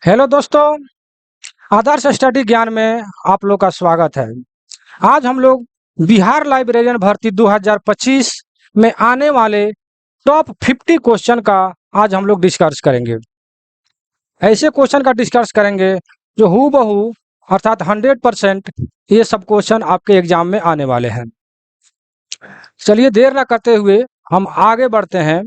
Hello दोस्तों। आदर्श study ज्ञान में आप लोग का स्वागत है। आज हम लोग बिहार लाइब्रेरियन भर्ती 2025 में आने वाले टॉप 50 क्वेश्चन का आज हम लोग डिस्कस करेंगे। ऐसे क्वेश्चन का डिस्कस करेंगे जो हूबहू अर्थात 100% ये सब क्वेश्चन आपके एग्जाम में आने वाले हैं। चलिए देर ना करते हुए हम आगे बढ़ते हैं।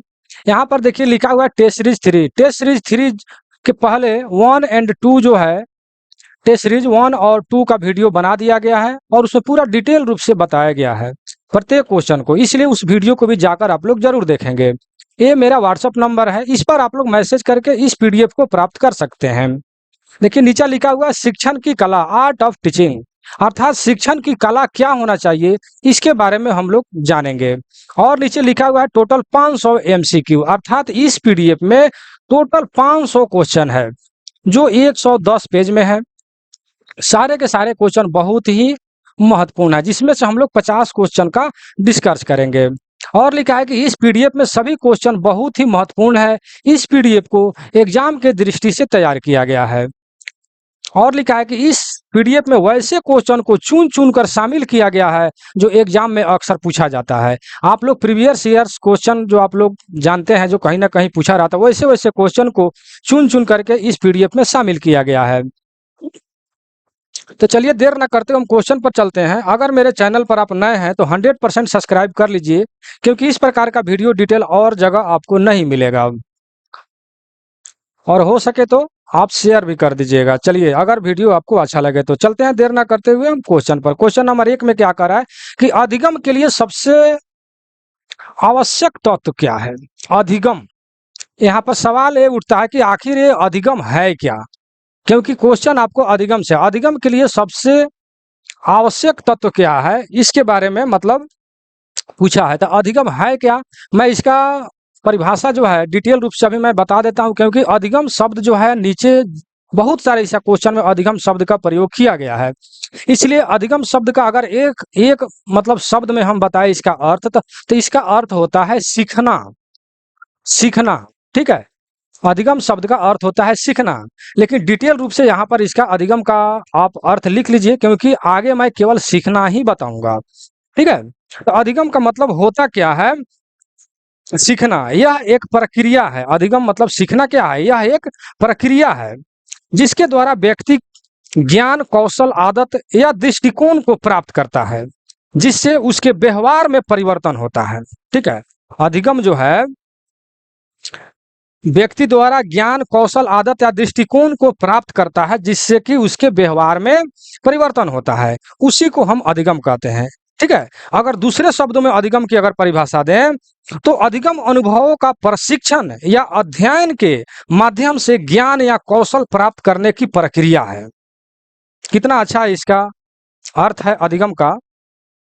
यहाँ पर देखिए लिखा हुआ है टेस्ट सीरीज 3 के पहले 1 और 2 जो है टेस्ट सीरीज 1 और 2 का वीडियो बना दिया गया है और उसमें पूरा डिटेल रूप से बताया गया है प्रत्येक क्वेश्चन को, इसलिए उस वीडियो को भी जाकर आप लोग जरूर देखेंगे। ये मेरा व्हाट्सअप नंबर है, इस पर आप लोग मैसेज करके इस पीडीएफ को प्राप्त कर सकते हैं। देखिए नीचे लिखा हुआ है शिक्षण की कला, आर्ट ऑफ टीचिंग, अर्थात शिक्षण की कला क्या होना चाहिए इसके बारे में हम लोग जानेंगे। और नीचे लिखा हुआ है टोटल 500 एमसीक्यू, अर्थात इस पीडीएफ में टोटल 500 क्वेश्चन है जो 110 पेज में है। सारे के सारे क्वेश्चन बहुत ही महत्वपूर्ण है, जिसमें से हम लोग 50 क्वेश्चन का डिस्कस करेंगे। और लिखा है कि इस पीडीएफ में सभी क्वेश्चन बहुत ही महत्वपूर्ण है, इस पीडीएफ को एग्जाम के दृष्टि से तैयार किया गया है। और लिखा है कि इस पीडीएफ में वैसे क्वेश्चन को चुन चुन कर शामिल किया गया है जो एग्जाम में अक्सर पूछा जाता है। आप लोग प्रीवियस ईयर्स क्वेश्चन जो आप लोग जानते हैं जो कहीं ना कहीं पूछा रहता है, वैसे वैसे क्वेश्चन को चुन चुन करके इस पीडीएफ में शामिल किया गया है। तो चलिए देर ना करते हम क्वेश्चन पर चलते हैं। अगर मेरे चैनल पर आप नए हैं तो 100% सब्सक्राइब कर लीजिए, क्योंकि इस प्रकार का वीडियो डिटेल और जगह आपको नहीं मिलेगा। और हो सके तो आप शेयर भी कर दीजिएगा। चलिए अगर वीडियो आपको अच्छा लगे तो चलते हैं देर ना करते हुए हम क्वेश्चन पर। क्वेश्चन नंबर 1 में क्या कह रहा है कि अधिगम के लिए सबसे आवश्यक तत्व क्या है। अधिगम, यहाँ पर सवाल ये उठता है कि आखिर ये अधिगम है क्या, क्योंकि क्वेश्चन आपको अधिगम से, अधिगम के लिए सबसे आवश्यक तत्व क्या है इसके बारे में मतलब पूछा है। तो अधिगम है क्या, मैं इसका परिभाषा जो है डिटेल रूप से अभी मैं बता देता हूं, क्योंकि अधिगम शब्द जो है नीचे बहुत सारे ऐसा क्वेश्चन में अधिगम शब्द का प्रयोग किया गया है। इसलिए अधिगम शब्द का अगर एक एक मतलब शब्द में हम बताएं इसका अर्थ, तो इसका अर्थ होता है सीखना। सीखना, ठीक है। अधिगम शब्द का अर्थ होता है सीखना, लेकिन डिटेल रूप से यहाँ पर इसका अधिगम का आप अर्थ लिख लीजिए, क्योंकि आगे मैं केवल सीखना ही बताऊंगा, ठीक है। तो अधिगम का मतलब होता क्या है, सीखना। यह एक प्रक्रिया है। अधिगम मतलब सीखना क्या है, यह एक प्रक्रिया है जिसके द्वारा व्यक्ति ज्ञान, कौशल, आदत या दृष्टिकोण को प्राप्त करता है, जिससे उसके व्यवहार में परिवर्तन होता है, ठीक है। अधिगम जो है व्यक्ति द्वारा ज्ञान, कौशल, आदत या दृष्टिकोण को प्राप्त करता है, जिससे कि उसके व्यवहार में परिवर्तन होता है, उसी को हम अधिगम कहते हैं, ठीक है। अगर दूसरे शब्दों में अधिगम की अगर परिभाषा दें तो अधिगम अनुभवों का प्रशिक्षण या अध्ययन के माध्यम से ज्ञान या कौशल प्राप्त करने की प्रक्रिया है। कितना अच्छा इसका अर्थ है अधिगम का।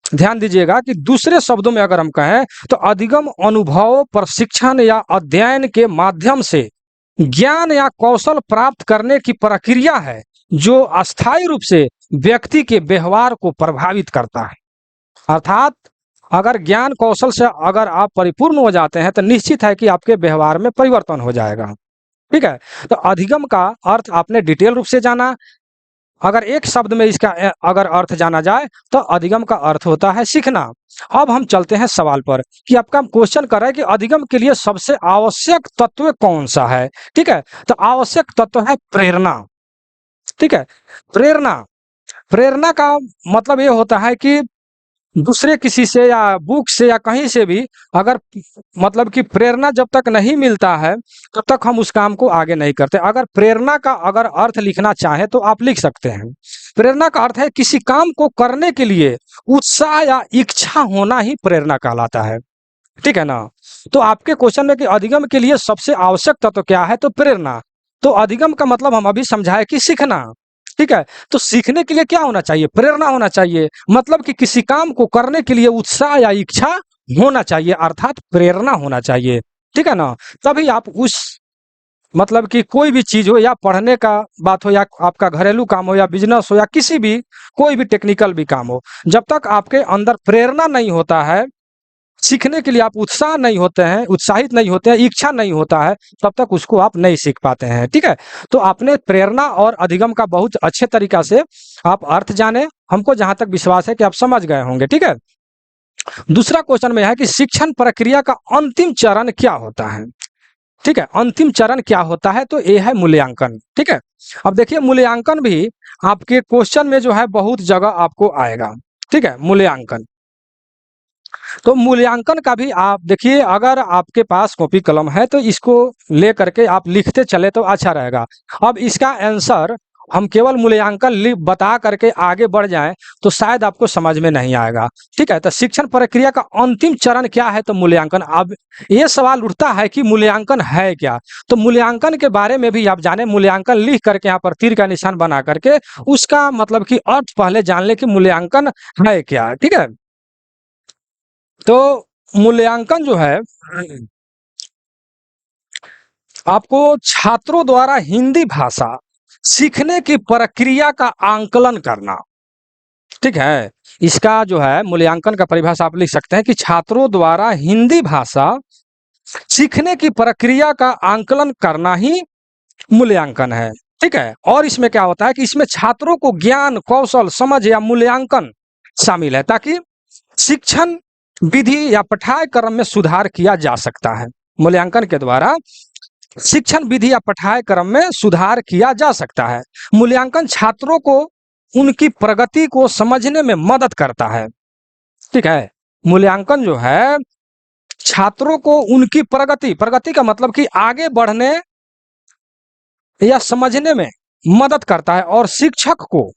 ध्यान दीजिएगा कि दूसरे शब्दों में अगर हम कहें तो अधिगम अनुभव, प्रशिक्षण या अध्ययन के माध्यम से ज्ञान या कौशल प्राप्त करने की प्रक्रिया है जो अस्थायी रूप से व्यक्ति के व्यवहार को प्रभावित करता है। अर्थात अगर ज्ञान कौशल से अगर आप परिपूर्ण हो जाते हैं तो निश्चित है कि आपके व्यवहार में परिवर्तन हो जाएगा, ठीक है। तो अधिगम का अर्थ आपने डिटेल रूप से जाना। अगर एक शब्द में इसका अगर अर्थ जाना जाए तो अधिगम का अर्थ होता है सीखना। अब हम चलते हैं सवाल पर कि आपका क्वेश्चन कर रहा है कि अधिगम के लिए सबसे आवश्यक तत्व कौन सा है, ठीक है। तो आवश्यक तत्व है प्रेरणा, ठीक है। प्रेरणा, प्रेरणा का मतलब ये होता है कि दूसरे किसी से या बुक से या कहीं से भी अगर मतलब कि प्रेरणा जब तक नहीं मिलता है तब तक हम उस काम को आगे नहीं करते। अगर प्रेरणा का अगर अर्थ लिखना चाहे तो आप लिख सकते हैं। प्रेरणा का अर्थ है किसी काम को करने के लिए उत्साह या इच्छा होना ही प्रेरणा कहलाता है, ठीक है ना। तो आपके क्वेश्चन में कि अधिगम के लिए सबसे आवश्यक तत्व क्या है, तो प्रेरणा। तो अधिगम का मतलब हम अभी समझाए कि सीखना, ठीक है। तो सीखने के लिए क्या होना चाहिए, प्रेरणा होना चाहिए, मतलब कि किसी काम को करने के लिए उत्साह या इच्छा होना चाहिए, अर्थात प्रेरणा होना चाहिए, ठीक है ना। तभी आप उस मतलब कि कोई भी चीज हो, या पढ़ने का बात हो, या आपका घरेलू काम हो, या बिजनेस हो, या किसी भी कोई भी टेक्निकल भी काम हो, जब तक आपके अंदर प्रेरणा नहीं होता है सीखने के लिए आप उत्साह नहीं होते हैं, उत्साहित नहीं होते हैं, इच्छा नहीं होता है, तब तक उसको आप नहीं सीख पाते हैं, ठीक है? तो आपने प्रेरणा और अधिगम का बहुत अच्छे तरीका से आप अर्थ जाने, हमको जहाँ तक विश्वास है कि आप समझ गए होंगे, ठीक है? दूसरा क्वेश्चन में है कि शिक्षण प्रक्रिया का अंतिम चरण क्या होता है? ठीक है, अंतिम चरण क्या होता है? तो ये है मूल्यांकन, ठीक है? अब देखिए मूल्यांकन भी आपके क्वेश्चन में जो है बहुत जगह आपको आएगा, ठीक है? मूल्यांकन। तो मूल्यांकन का भी आप देखिए, अगर आपके पास कॉपी कलम है तो इसको लेकर के आप लिखते चले तो अच्छा रहेगा। अब इसका आंसर हम केवल मूल्यांकन बता करके आगे बढ़ जाएं तो शायद आपको समझ में नहीं आएगा, ठीक है? तो शिक्षण प्रक्रिया का अंतिम चरण क्या है? तो मूल्यांकन। अब ये सवाल उठता है कि मूल्यांकन है क्या? तो मूल्यांकन के बारे में भी आप जाने, मूल्यांकन लिख करके यहाँ पर तीर का निशान बना करके उसका मतलब कि अर्थ पहले जान ले कि मूल्यांकन है क्या, ठीक है? तो मूल्यांकन जो है आपको छात्रों द्वारा हिंदी भाषा सीखने की प्रक्रिया का आंकलन करना, ठीक है? इसका जो है मूल्यांकन का परिभाषा आप लिख सकते हैं कि छात्रों द्वारा हिंदी भाषा सीखने की प्रक्रिया का आंकलन करना ही मूल्यांकन है, ठीक है? और इसमें क्या होता है कि इसमें छात्रों को ज्ञान, कौशल, समझ या मूल्यांकन शामिल है ताकि शिक्षण विधि या पाठ्यक्रम में सुधार किया जा सकता है। मूल्यांकन के द्वारा शिक्षण विधि या पाठ्यक्रम में सुधार किया जा सकता है। मूल्यांकन छात्रों को उनकी प्रगति को समझने में मदद करता है, ठीक है? मूल्यांकन जो है छात्रों को उनकी प्रगति, प्रगति का मतलब कि आगे बढ़ने या समझने में मदद करता है। और शिक्षक को,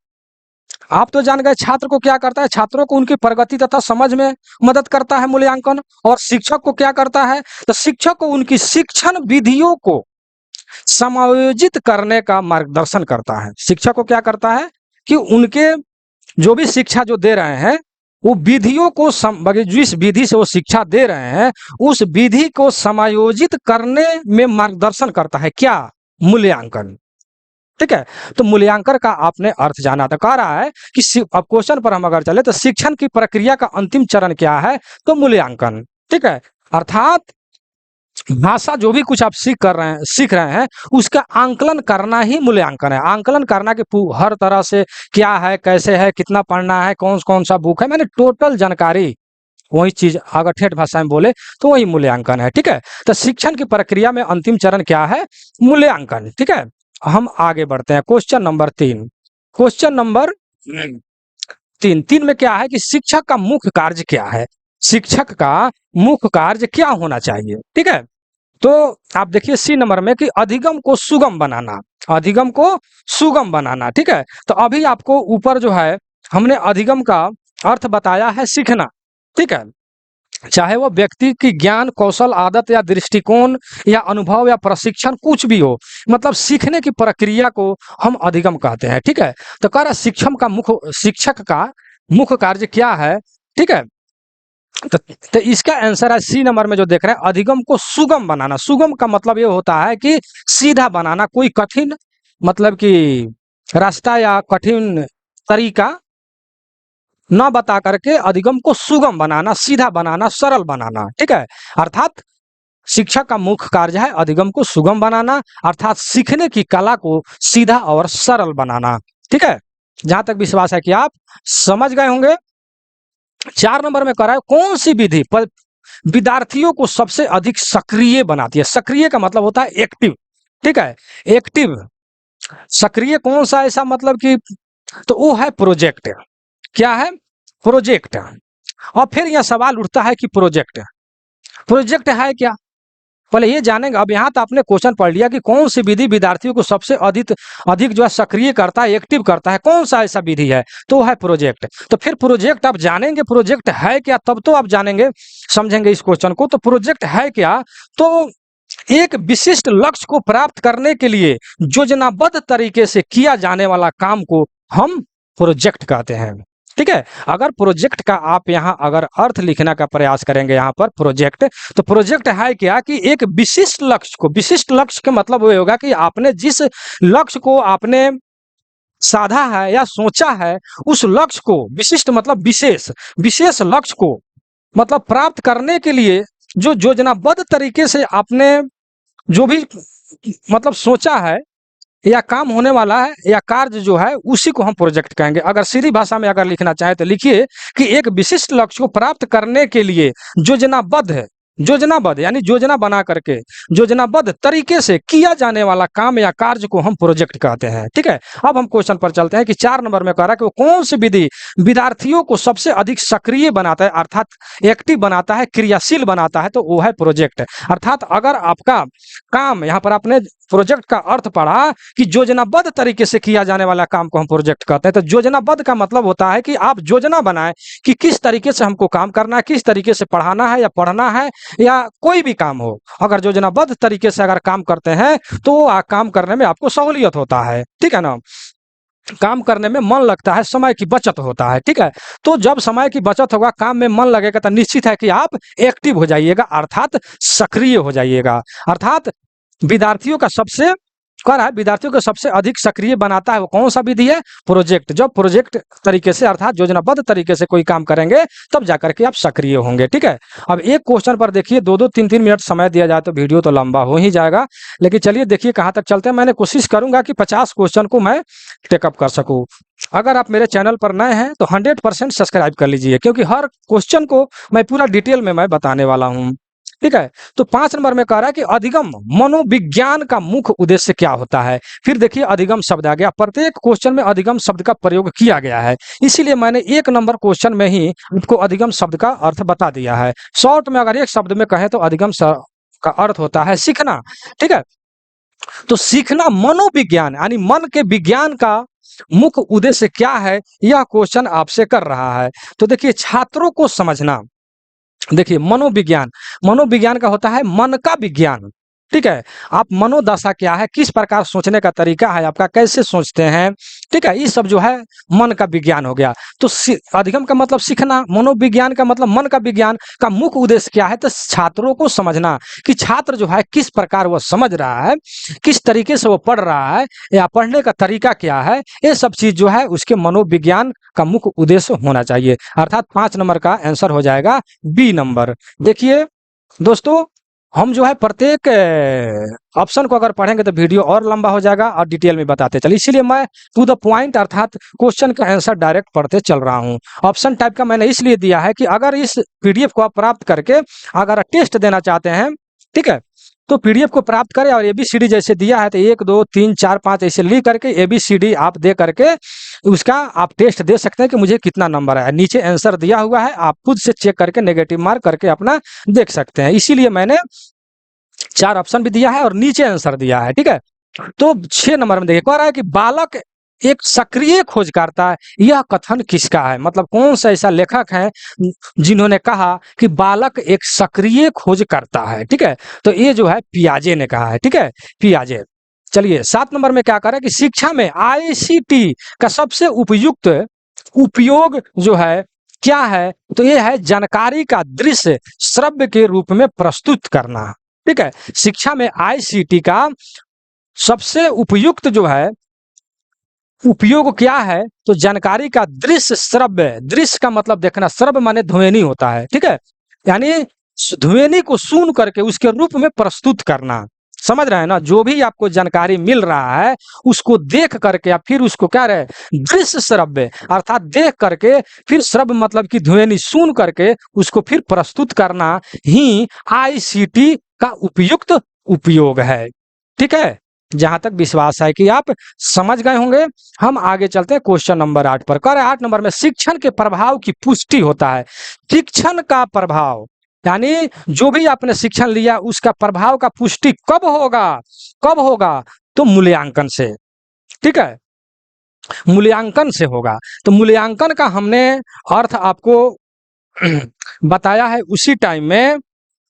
आप तो जान गए छात्र को क्या करता है? छात्रों को उनकी प्रगति तथा समझ में मदद करता है मूल्यांकन। और शिक्षक को क्या करता है? तो शिक्षक को उनकी शिक्षण विधियों को समायोजित करने का मार्गदर्शन करता है। शिक्षक को क्या करता है कि उनके जो भी शिक्षा जो दे रहे हैं वो विधियों को जिस विधि से वो शिक्षा दे रहे हैं उस विधि को समायोजित करने में मार्गदर्शन करता है। क्या? मूल्यांकन, ठीक है? तो मूल्यांकन का आपने अर्थ जाना। तो कह रहा है कि अब क्वेश्चन पर हम अगर चले तो शिक्षण की प्रक्रिया का अंतिम चरण क्या है? तो मूल्यांकन, ठीक है? अर्थात भाषा जो भी कुछ आप सीख रहे हैं उसका आंकलन करना ही मूल्यांकन है। आंकलन करना कि हर तरह से क्या है, कैसे है, कितना पढ़ना है, कौन कौन सा बुक है, मैंने टोटल जानकारी, वही चीज अगर ठेठ भाषा में बोले तो वही मूल्यांकन है, ठीक है? तो शिक्षण की प्रक्रिया में अंतिम चरण क्या है? मूल्यांकन, ठीक है? हम आगे बढ़ते हैं। क्वेश्चन नंबर 3, क्वेश्चन नंबर 3 में क्या है कि शिक्षक का मुख्य कार्य क्या है? शिक्षक का मुख्य कार्य क्या होना चाहिए, ठीक है? तो आप देखिए सी नंबर में कि अधिगम को सुगम बनाना, अधिगम को सुगम बनाना, ठीक है? तो अभी आपको ऊपर जो है हमने अधिगम का अर्थ बताया है सीखना, ठीक है? चाहे वो व्यक्ति की ज्ञान, कौशल, आदत या दृष्टिकोण या अनुभव या प्रशिक्षण कुछ भी हो, मतलब सीखने की प्रक्रिया को हम अधिगम कहते हैं, ठीक है? तो कह रहा शिक्षक का मुख्य कार्य क्या है, ठीक है? तो इसका आंसर है सी नंबर में जो देख रहे हैं, अधिगम को सुगम बनाना। सुगम का मतलब ये होता है कि सीधा बनाना, कोई कठिन मतलब कि रास्ता या कठिन तरीका न बता करके अधिगम को सुगम बनाना, सीधा बनाना, सरल बनाना, ठीक है? अर्थात शिक्षक का मुख्य कार्य है अधिगम को सुगम बनाना, अर्थात सीखने की कला को सीधा और सरल बनाना, ठीक है? जहां तक विश्वास है कि आप समझ गए होंगे। 4 नंबर में कह रहा है कौन सी विधि विद्यार्थियों को सबसे अधिक सक्रिय बनाती है? सक्रिय का मतलब होता है एक्टिव, ठीक है? एक्टिव, सक्रिय कौन सा ऐसा मतलब कि, तो वो है प्रोजेक्ट। क्या है? प्रोजेक्ट। और फिर यह सवाल उठता है कि प्रोजेक्ट, प्रोजेक्ट है क्या? पहले ये जानेंगे। अब यहाँ तो आपने क्वेश्चन पढ़ लिया कि कौन सी विधि विद्यार्थियों को सबसे अधिक अधिक जो है सक्रिय करता है, एक्टिव करता है, कौन सा ऐसा विधि है? तो वो है प्रोजेक्ट। तो फिर प्रोजेक्ट आप जानेंगे प्रोजेक्ट है क्या, तब तो आप जानेंगे, समझेंगे इस क्वेश्चन को। तो प्रोजेक्ट है क्या? तो एक विशिष्ट लक्ष्य को प्राप्त करने के लिए योजनाबद्ध तरीके से किया जाने वाला काम को हम प्रोजेक्ट कहते हैं, ठीक है? अगर प्रोजेक्ट का आप यहाँ अगर अर्थ लिखने का प्रयास करेंगे यहाँ पर प्रोजेक्ट, तो प्रोजेक्ट है क्या कि एक विशिष्ट लक्ष्य को, विशिष्ट लक्ष्य का मतलब वो होगा कि आपने जिस लक्ष्य को आपने साधा है या सोचा है उस लक्ष्य को, विशिष्ट मतलब विशेष, विशेष लक्ष्य को मतलब प्राप्त करने के लिए जो योजनाबद्ध तरीके से आपने जो भी मतलब सोचा है या काम होने वाला है या कार्य जो है, उसी को हम प्रोजेक्ट कहेंगे। अगर सीधी भाषा में अगर लिखना चाहे तो लिखिए कि एक विशिष्ट लक्ष्य को प्राप्त करने के लिए योजनाबद्ध है, योजनाबद्ध यानी योजना बना करके योजनाबद्ध तरीके से किया जाने वाला काम या कार्य को हम प्रोजेक्ट कहते हैं। ठीक है, अब हम क्वेश्चन पर चलते हैं कि 4 नंबर में कह रहा है कि वो कौन सी विधि विद्यार्थियों को सबसे अधिक सक्रिय बनाता है, अर्थात एक्टिव बनाता है, क्रियाशील बनाता है, तो वो है प्रोजेक्ट। अर्थात अगर आपका काम, यहाँ पर आपने प्रोजेक्ट का अर्थ पढ़ा कि योजनाबद्ध तरीके से किया जाने वाला काम को हम प्रोजेक्ट कहते हैं। तो योजनाबद्ध का मतलब होता है कि आप योजना बनाएं कि किस तरीके से हमको काम करना है, किस तरीके से पढ़ाना है या पढ़ना है या कोई भी काम हो। अगर योजनाबद्ध तरीके से अगर काम करते हैं तो काम करने में आपको सहूलियत होता है। ठीक है ना, काम करने में मन लगता है, समय की बचत होता है। ठीक है, तो जब समय की बचत होगा, काम में मन लगेगा, तो निश्चित है कि आप एक्टिव हो जाइएगा, अर्थात सक्रिय हो जाइएगा। अर्थात विद्यार्थियों का सबसे कह रहा है विद्यार्थियों को सबसे अधिक सक्रिय बनाता है वो कौन सा विधि है, प्रोजेक्ट। जब प्रोजेक्ट तरीके से अर्थात योजनाबद्ध तरीके से कोई काम करेंगे तब जाकर के आप सक्रिय होंगे। ठीक है, अब एक क्वेश्चन पर देखिए 2-2 3-3 मिनट समय दिया जाए तो वीडियो तो लंबा हो ही जाएगा, लेकिन चलिए देखिए कहाँ तक चलते हैं। मैंने कोशिश करूंगा कि 50 क्वेश्चन को मैं टेकअप कर सकूं। अगर आप मेरे चैनल पर नए हैं तो 100% सब्सक्राइब कर लीजिए, क्योंकि हर क्वेश्चन को मैं पूरा डिटेल में मैं बताने वाला हूं। ठीक है, तो 5 नंबर में कह रहा है कि अधिगम मनोविज्ञान का मुख्य उद्देश्य क्या होता है। फिर देखिए अधिगम शब्द आ गया, प्रत्येक क्वेश्चन में अधिगम शब्द का प्रयोग किया गया है, इसीलिए मैंने 1 नंबर क्वेश्चन में ही आपको अधिगम शब्द का अर्थ बता दिया है। शॉर्ट में अगर एक शब्द में कहें तो अधिगम का अर्थ होता है सीखना। ठीक है, तो सीखना मनोविज्ञान यानी मन के विज्ञान का मुख्य उद्देश्य क्या है, यह क्वेश्चन आपसे कर रहा है। तो देखिए छात्रों को समझना, देखिए मनोविज्ञान, मनोविज्ञान का होता है मन का विज्ञान। ठीक है, आप मनोदशा क्या है, किस प्रकार सोचने का तरीका है आपका, कैसे सोचते हैं। ठीक है, ये सब जो है मन का विज्ञान हो गया। तो अधिगम का मतलब सीखना, मनोविज्ञान का मतलब मन का विज्ञान का मुख्य उद्देश्य क्या है, तो छात्रों को समझना कि छात्र जो है किस प्रकार वह समझ रहा है, किस तरीके से वो पढ़ रहा है या पढ़ने का तरीका क्या है, ये सब चीज जो है उसके मनोविज्ञान का मुख्य उद्देश्य होना चाहिए। अर्थात 5 नंबर का आंसर हो जाएगा बी नंबर। देखिए दोस्तों, हम जो है प्रत्येक ऑप्शन को अगर पढ़ेंगे तो वीडियो और लंबा हो जाएगा और डिटेल में बताते चलिए, इसीलिए मैं टू द पॉइंट अर्थात क्वेश्चन का आंसर डायरेक्ट पढ़ते चल रहा हूं। ऑप्शन टाइप का मैंने इसलिए दिया है कि अगर इस पीडीएफ को आप प्राप्त करके अगर टेस्ट देना चाहते हैं, ठीक है, तो पीडीएफ को प्राप्त करें और एबीसीडी जैसे दिया है तो 1 2 3 4 5 ऐसे लिख करके एबीसीडी आप दे करके उसका आप टेस्ट दे सकते हैं कि मुझे कितना नंबर आया। नीचे आंसर दिया हुआ है, आप खुद से चेक करके नेगेटिव मार्क करके अपना देख सकते हैं। इसीलिए मैंने 4 ऑप्शन भी दिया है और नीचे आंसर दिया है। ठीक है, तो 6 नंबर में देखिए कह रहा है कि बालक एक सक्रिय खोजकर्ता है, यह कथन किसका है, मतलब कौन सा ऐसा लेखक है जिन्होंने कहा कि बालक एक सक्रिय खोज करता है। ठीक है, तो ये जो है पियाजे ने कहा है। ठीक है, पियाजे। चलिए 7 नंबर में क्या कर रहा है कि शिक्षा में आईसीटी का सबसे उपयुक्त उपयोग जो है क्या है, तो ये है जानकारी का दृश्य श्रव्य के रूप में प्रस्तुत करना। ठीक है, शिक्षा में आईसीटी का सबसे उपयुक्त जो है उपयोग क्या है, तो जानकारी का दृश्य श्रव्य, दृश्य का मतलब देखना, श्रव्य माने ध्वनि होता है। ठीक है, यानी ध्वनि को सुन करके उसके रूप में प्रस्तुत करना। समझ रहे हैं ना, जो भी आपको जानकारी मिल रहा है उसको देख करके या फिर उसको क्या रहे दृश्य श्रव्य अर्थात देख करके, फिर श्रव्य मतलब कि ध्वनि सुन करके उसको फिर प्रस्तुत करना ही आईसीटी का उपयुक्त उपयोग है। ठीक है, जहां तक विश्वास है कि आप समझ गए होंगे। हम आगे चलते हैं क्वेश्चन नंबर 8 पर। कर 8 नंबर में शिक्षण के प्रभाव की पुष्टि होता है। शिक्षण का प्रभाव यानी जो भी आपने शिक्षण लिया उसका प्रभाव का पुष्टि कब होगा, कब होगा, तो मूल्यांकन से। ठीक है, मूल्यांकन से होगा। तो मूल्यांकन का हमने अर्थ आपको बताया है उसी टाइम में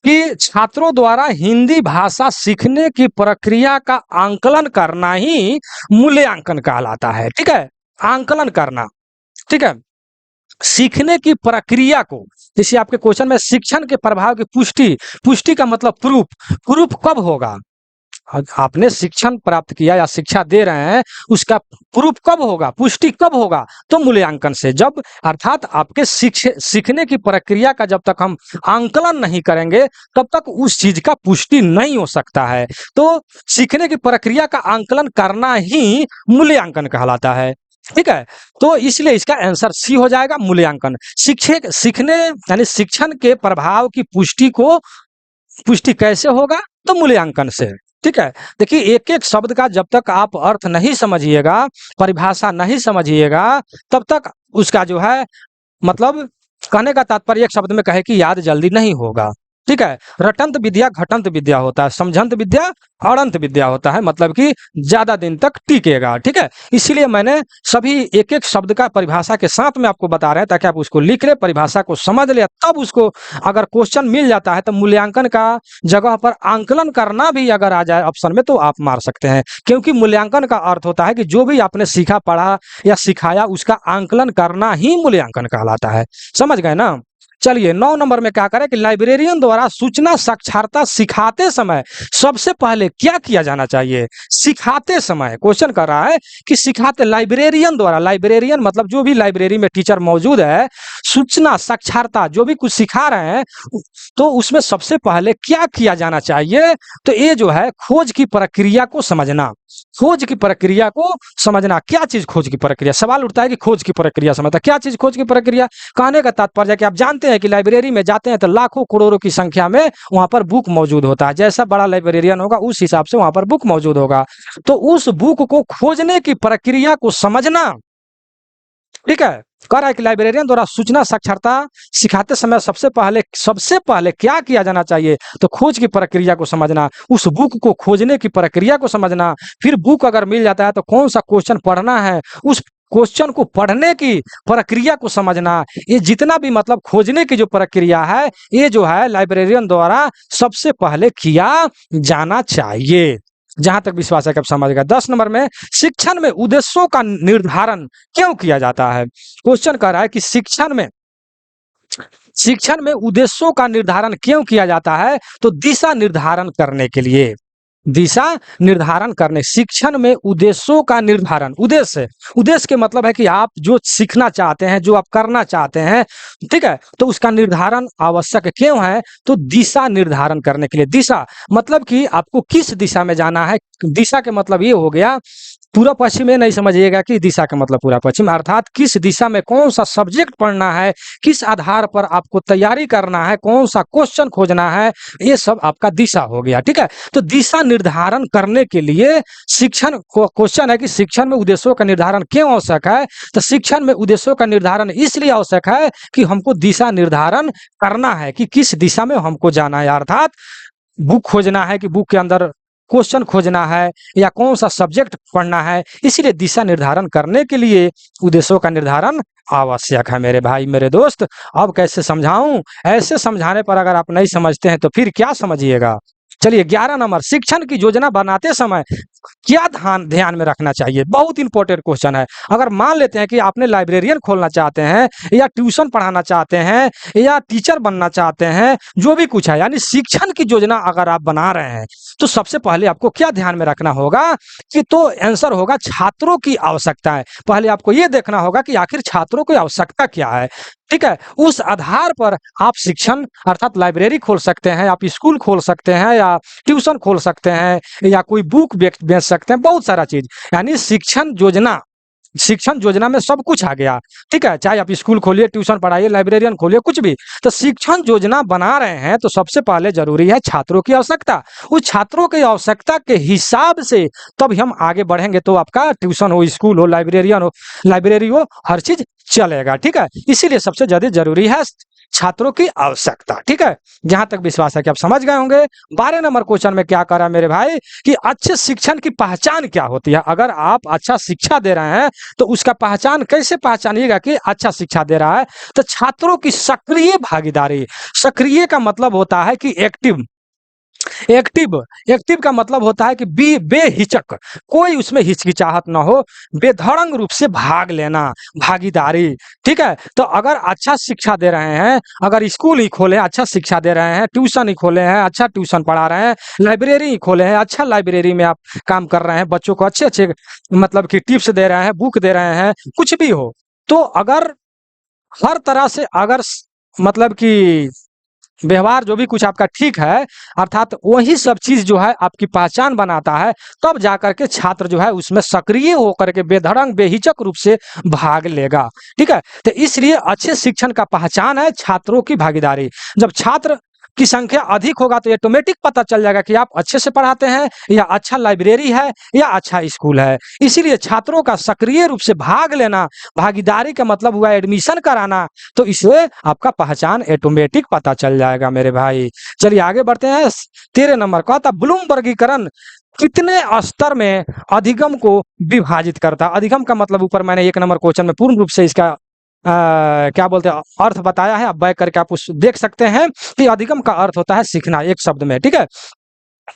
कि छात्रों द्वारा हिंदी भाषा सीखने की प्रक्रिया का आंकलन करना ही मूल्यांकन कहलाता है। ठीक है, आंकलन करना। ठीक है, सीखने की प्रक्रिया को, जैसे आपके क्वेश्चन में शिक्षण के प्रभाव की पुष्टि, पुष्टि का मतलब प्रूफ, प्रूफ कब होगा, आपने शिक्षण प्राप्त किया या शिक्षा दे रहे हैं, उसका प्रूफ कब होगा, पुष्टि कब होगा? तो मूल्यांकन से। जब अर्थात आपके सीखने की प्रक्रिया का जब तक हम आंकलन नहीं करेंगे, तब तक उस चीज का पुष्टि नहीं हो सकता है। तो सीखने की प्रक्रिया का आंकलन करना ही मूल्यांकन कहलाता है। ठीक है, तो इसलिए इसका आंसर सी हो जाएगा, मूल्यांकन। सीखने यानी शिक्षण के प्रभाव की पुष्टि कैसे होगा? तो मूल्यांकन से। ठीक है, देखिए एक एक शब्द का जब तक आप अर्थ नहीं समझिएगा, परिभाषा नहीं समझिएगा, तब तक उसका जो है मतलब कहने का तात्पर्य एक शब्द में कहे कि याद जल्दी नहीं होगा। ठीक है, रटंत विद्या घटंत विद्या होता है, समझंत विद्या अड़ंत विद्या होता है, मतलब कि ज्यादा दिन तक टिकेगा। ठीक है, इसीलिए मैंने सभी एक एक शब्द का परिभाषा के साथ में आपको बता रहे हैं, ताकि आप उसको लिख ले, परिभाषा को समझ ले, तब उसको अगर क्वेश्चन मिल जाता है तो मूल्यांकन का जगह पर आंकलन करना भी अगर आ जाए ऑप्शन में, तो आप मार सकते हैं। क्योंकि मूल्यांकन का अर्थ होता है कि जो भी आपने सीखा, पढ़ा या सिखाया, उसका आंकलन करना ही मूल्यांकन कहलाता है। समझ गए ना? चलिए 9 नंबर में क्या करें कि लाइब्रेरियन द्वारा सूचना साक्षरता सिखाते समय सबसे पहले क्या किया जाना चाहिए? सिखाते समय क्वेश्चन कर रहा है कि सिखाते लाइब्रेरियन द्वारा, लाइब्रेरियन मतलब जो भी लाइब्रेरी में टीचर मौजूद है, सूचना साक्षरता जो भी कुछ सिखा रहे हैं, तो उसमें सबसे पहले क्या किया जाना चाहिए? तो ये जो है खोज की प्रक्रिया को समझना। खोज की प्रक्रिया को समझना। क्या चीज खोज की प्रक्रिया? सवाल उठता है कि खोज की प्रक्रिया समझता, क्या चीज खोज की प्रक्रिया? कहने का तात्पर्य कि आप जानते हैं कि लाइब्रेरी में जाते हैं तो लाखों करोड़ों की संख्या में वहां पर बुक मौजूद होता है। जैसा बड़ा लाइब्रेरियन होगा उस हिसाब से वहां पर बुक मौजूद होगा। तो उस बुक को खोजने की प्रक्रिया को समझना। ठीक है, कह रहा है कि लाइब्रेरियन द्वारा सूचना साक्षरता सिखाते समय सबसे पहले क्या किया जाना चाहिए? तो खोज की प्रक्रिया को समझना, उस बुक को खोजने की प्रक्रिया को समझना। फिर बुक अगर मिल जाता है तो कौन सा क्वेश्चन पढ़ना है, उस क्वेश्चन को पढ़ने की प्रक्रिया को समझना। ये जितना भी मतलब खोजने की जो प्रक्रिया है, ये जो है लाइब्रेरियन द्वारा सबसे पहले किया जाना चाहिए। जहां तक विश्वास है कि आप समझ गए। 10 नंबर में शिक्षण में उद्देश्यों का निर्धारण क्यों किया जाता है? क्वेश्चन कर रहा है कि शिक्षण में उद्देश्यों का निर्धारण क्यों किया जाता है? तो दिशा निर्धारण करने के लिए। दिशा निर्धारण करने, शिक्षण में उद्देश्यों का निर्धारण। उद्देश्य के मतलब है कि आप जो सीखना चाहते हैं, जो आप करना चाहते हैं, ठीक है, तो उसका निर्धारण आवश्यक क्यों है? तो दिशा निर्धारण करने के लिए। दिशा मतलब कि आपको किस दिशा में जाना है। दिशा के मतलब ये हो गया, पूरा पश्चिम में नहीं समझिएगा कि दिशा का मतलब पूरा पश्चिम, अर्थात किस दिशा में कौन सा सब्जेक्ट पढ़ना है, किस आधार पर आपको तैयारी करना है, कौन सा क्वेश्चन खोजना है, ये सब आपका दिशा हो गया। ठीक है, तो दिशा निर्धारण करने के लिए शिक्षण क्वेश्चन है कि शिक्षण में उद्देश्यों का निर्धारण क्यों आवश्यक है? तो शिक्षण में उद्देश्यों का निर्धारण इसलिए आवश्यक है कि हमको दिशा निर्धारण करना है कि किस दिशा में हमको जाना है, अर्थात बुक खोजना है कि बुक के अंदर क्वेश्चन खोजना है या कौन सा सब्जेक्ट पढ़ना है। इसीलिए दिशा निर्धारण करने के लिए उद्देश्यों का निर्धारण आवश्यक है मेरे भाई, मेरे दोस्त। अब कैसे समझाऊं? ऐसे समझाने पर अगर आप नहीं समझते हैं तो फिर क्या समझिएगा। चलिए 11 नंबर, शिक्षण की योजना बनाते समय क्या ध्यान में रखना चाहिए? बहुत इंपॉर्टेंट क्वेश्चन है। अगर मान लेते हैं कि आपने लाइब्रेरियन खोलना चाहते हैं या ट्यूशन पढ़ाना चाहते हैं या टीचर बनना चाहते हैं, जो भी कुछ है, यानी शिक्षण की योजना अगर आप बना रहे हैं, तो सबसे पहले आपको क्या ध्यान में रखना होगा कि तो आंसर होगा छात्रों की आवश्यकताएं। पहले आपको यह देखना होगा कि आखिर छात्रों की आवश्यकता क्या है। ठीक है, उस आधार पर आप शिक्षण अर्थात लाइब्रेरी खोल सकते हैं, आप स्कूल खोल सकते हैं या ट्यूशन खोल सकते हैं या कोई बुक बेच सकते हैं, बहुत सारा चीज। यानी शिक्षण योजना में सब कुछ आ गया। ठीक है, चाहे आप स्कूल खोलिए, ट्यूशन पढ़ाइए, लाइब्रेरियन खोलिए, कुछ भी। तो शिक्षण योजना बना रहे हैं तो सबसे पहले जरूरी है छात्रों की आवश्यकता। उस छात्रों की आवश्यकता के हिसाब से तब हम आगे बढ़ेंगे, तो आपका ट्यूशन हो, स्कूल हो, लाइब्रेरी हो, हर चीज चलेगा। ठीक है, इसीलिए सबसे ज्यादा जरूरी है छात्रों की आवश्यकता। ठीक है, जहां तक विश्वास है कि आप समझ गए होंगे। 12 नंबर क्वेश्चन में क्या करा मेरे भाई कि अच्छे शिक्षण की पहचान क्या होती है? अगर आप अच्छा शिक्षा दे रहे हैं तो उसका पहचान कैसे पहचानिएगा कि अच्छा शिक्षा दे रहा है? तो छात्रों की सक्रिय भागीदारी। सक्रिय का मतलब होता है कि एक्टिव। एक्टिव, एक्टिव का मतलब होता है कि बेहिचक, कोई उसमें हिचकिचाहट ना हो, बेधड़ंग रूप से भाग लेना, भागीदारी, ठीक है? तो अगर अच्छा शिक्षा दे रहे हैं, अगर स्कूल ही खोले अच्छा शिक्षा दे रहे हैं, ट्यूशन ही खोले हैं अच्छा ट्यूशन पढ़ा रहे हैं, लाइब्रेरी ही खोले हैं अच्छा लाइब्रेरी में आप काम कर रहे हैं, बच्चों को अच्छे-अच्छे मतलब कि टिप्स दे रहे हैं, बुक दे रहे हैं, कुछ भी हो। तो अगर हर तरह से अगर मतलब कि व्यवहार जो भी कुछ आपका ठीक है, अर्थात वही सब चीज़ जो है आपकी पहचान बनाता है, तब जाकर के छात्र जो है उसमें सक्रिय होकर के बेधड़ंग, बेहिचक रूप से भाग लेगा, ठीक है? तो इसलिए अच्छे शिक्षण का पहचान है छात्रों की भागीदारी। जब छात्र की संख्या अधिक होगा तो ऑटोमेटिक पता चल जाएगा कि आप अच्छे से पढ़ाते हैं या अच्छा लाइब्रेरी है या अच्छा स्कूल है। इसीलिए छात्रों का सक्रिय रूप से भाग लेना, भागीदारी का मतलब हुआ एडमिशन कराना, तो इससे आपका पहचान ऑटोमेटिक पता चल जाएगा मेरे भाई। चलिए आगे बढ़ते हैं। 13 नंबर का था ब्लूम वर्गीकरण कितने स्तर में अधिगम को विभाजित करता है? अधिगम का मतलब ऊपर मैंने 1 नंबर क्वेश्चन में पूर्ण रूप से इसका क्या बोलते हैं अर्थ बताया है, आप बैक करके आप उस देख सकते हैं कि अधिगम का अर्थ होता है सीखना, एक शब्द में, ठीक है?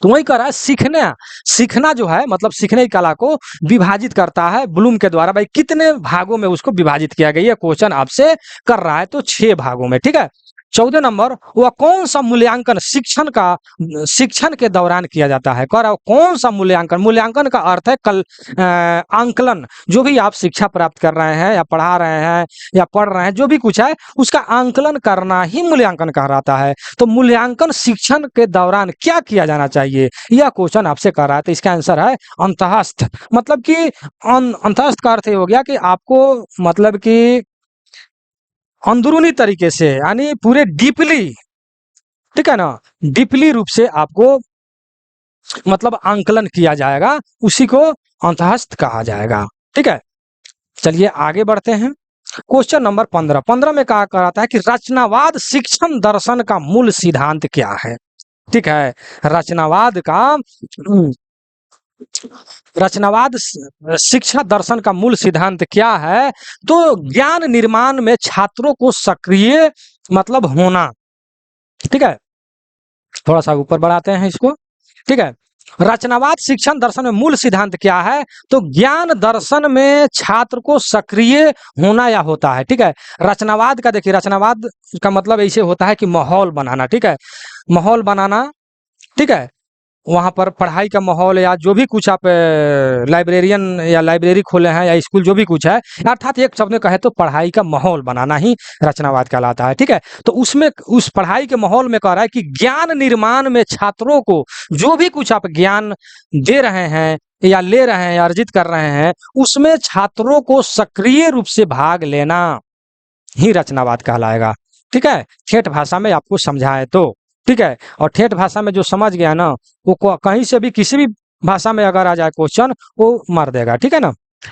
तो वही कह रहा है सीखना, सीखना जो है मतलब सीखने की कला को विभाजित करता है ब्लूम के द्वारा। भाई कितने भागों में उसको विभाजित किया गया, ये क्वेश्चन आपसे कर रहा है, तो 6 भागों में, ठीक है? 14 नंबर, वह कौन सा मूल्यांकन शिक्षण के दौरान किया जाता है? कह रहा है कौन सा मूल्यांकन, मूल्यांकन का अर्थ है आंकलन। जो भी आप शिक्षा प्राप्त कर रहे हैं या पढ़ा रहे हैं या पढ़ रहे हैं, जो भी कुछ है उसका आंकलन करना ही मूल्यांकन कहलाता है। तो मूल्यांकन शिक्षण के दौरान क्या किया जाना चाहिए, यह क्वेश्चन आपसे कर रहा है। तो इसका आंसर है अंतःस्थ, मतलब कि अंतःस्थ का अर्थ ये हो गया कि आपको मतलब कि अंदरूनी तरीके से यानी पूरे डीपली, ठीक है ना, डीपली रूप से आपको मतलब आंकलन किया जाएगा, उसी को अंतःस्थ कहा जाएगा, ठीक है? चलिए आगे बढ़ते हैं। क्वेश्चन नंबर 15, 15 में कहा कराता है कि रचनावाद शिक्षण दर्शन का मूल सिद्धांत क्या है? ठीक है, रचनावाद का रचनावाद शिक्षा दर्शन का मूल सिद्धांत क्या है? तो ज्ञान निर्माण में छात्रों को सक्रिय मतलब होना, ठीक है? थोड़ा सा ऊपर बढ़ाते हैं इसको, ठीक है? रचनावाद शिक्षण दर्शन में मूल सिद्धांत क्या है? तो ज्ञान दर्शन में छात्र को सक्रिय होना या होता है, ठीक है? रचनावाद का देखिए, रचनावाद का मतलब ऐसे होता है कि माहौल बनाना, ठीक है? माहौल बनाना, ठीक है? वहाँ पर पढ़ाई का माहौल या जो भी कुछ आप लाइब्रेरियन या लाइब्रेरी खोले हैं या स्कूल जो भी कुछ है, अर्थात एक शब्द में कहे तो पढ़ाई का माहौल बनाना ही रचनावाद कहलाता है, ठीक है? तो उसमें उस पढ़ाई के माहौल में कह रहा है कि ज्ञान निर्माण में छात्रों को जो भी कुछ आप ज्ञान दे रहे हैं या ले रहे हैं या अर्जित कर रहे हैं, उसमें छात्रों को सक्रिय रूप से भाग लेना ही रचनावाद कहलाएगा, ठीक है? ठेठ भाषा में आपको समझाए तो, ठीक है? और ठेठ भाषा में जो समझ गया ना, वो कहीं से भी किसी भी भाषा में अगर आ जाए क्वेश्चन, वो मार देगा, ठीक है ना?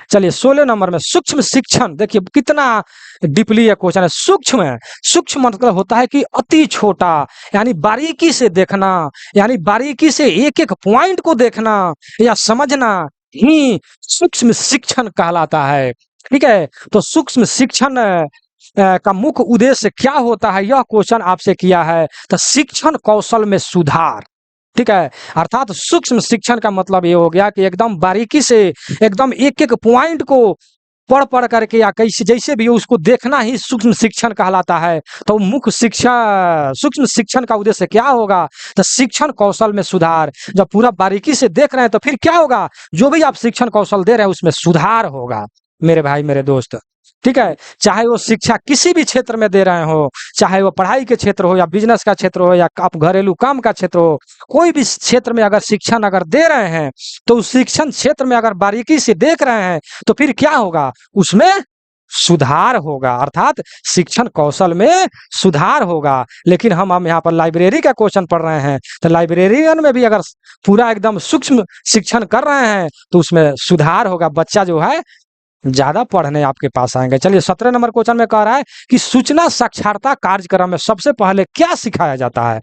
चलिए 16 नंबर में सूक्ष्म शिक्षण, देखिए कितना डीपली ये क्वेश्चन है। सूक्ष्म है, सूक्ष्म मतलब होता है कि अति छोटा, यानी बारीकी से देखना, यानी बारीकी से एक एक पॉइंट को देखना या समझना ही सूक्ष्म शिक्षण कहलाता है, ठीक है? तो सूक्ष्म शिक्षण का मुख्य उद्देश्य क्या होता है, यह क्वेश्चन आपसे किया है। तो शिक्षण कौशल में सुधार, ठीक है? अर्थात सूक्ष्म शिक्षण का मतलब ये हो गया कि एकदम बारीकी से एकदम एक एक पॉइंट को पढ़ करके या कैसे जैसे भी उसको देखना ही सूक्ष्म शिक्षण कहलाता है। तो मुख्य शिक्षा सूक्ष्म शिक्षण का उद्देश्य क्या होगा? तो शिक्षण कौशल में सुधार। जब पूरा बारीकी से देख रहे हैं तो फिर क्या होगा? जो भी आप शिक्षण कौशल दे रहे हैं उसमें सुधार होगा मेरे भाई मेरे दोस्त, ठीक है? चाहे वो शिक्षा किसी भी क्षेत्र में दे रहे हो, चाहे वो पढ़ाई के क्षेत्र हो या बिजनेस का क्षेत्र हो या आप घरेलू काम का क्षेत्र हो, कोई भी क्षेत्र में अगर शिक्षण अगर दे रहे हैं तो उस शिक्षण क्षेत्र में अगर बारीकी से देख रहे हैं तो फिर क्या होगा? उसमें सुधार होगा, अर्थात शिक्षण कौशल में सुधार होगा। लेकिन हम यहाँ पर लाइब्रेरी का क्वेश्चन पढ़ रहे हैं, तो लाइब्रेरियन में भी अगर पूरा एकदम सूक्ष्म शिक्षण कर रहे हैं तो उसमें सुधार होगा, बच्चा जो है ज्यादा पढ़ने आपके पास आएंगे। चलिए 17 नंबर क्वेश्चन में कह रहा है कि सूचना साक्षरता कार्यक्रम में सबसे पहले क्या सिखाया जाता है?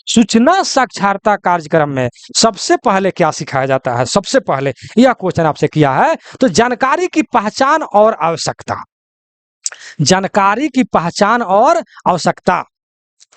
सूचना साक्षरता कार्यक्रम में सबसे पहले क्या सिखाया जाता है? सबसे पहले यह क्वेश्चन आपसे किया है। तो जानकारी की पहचान और आवश्यकता, जानकारी की पहचान और आवश्यकता,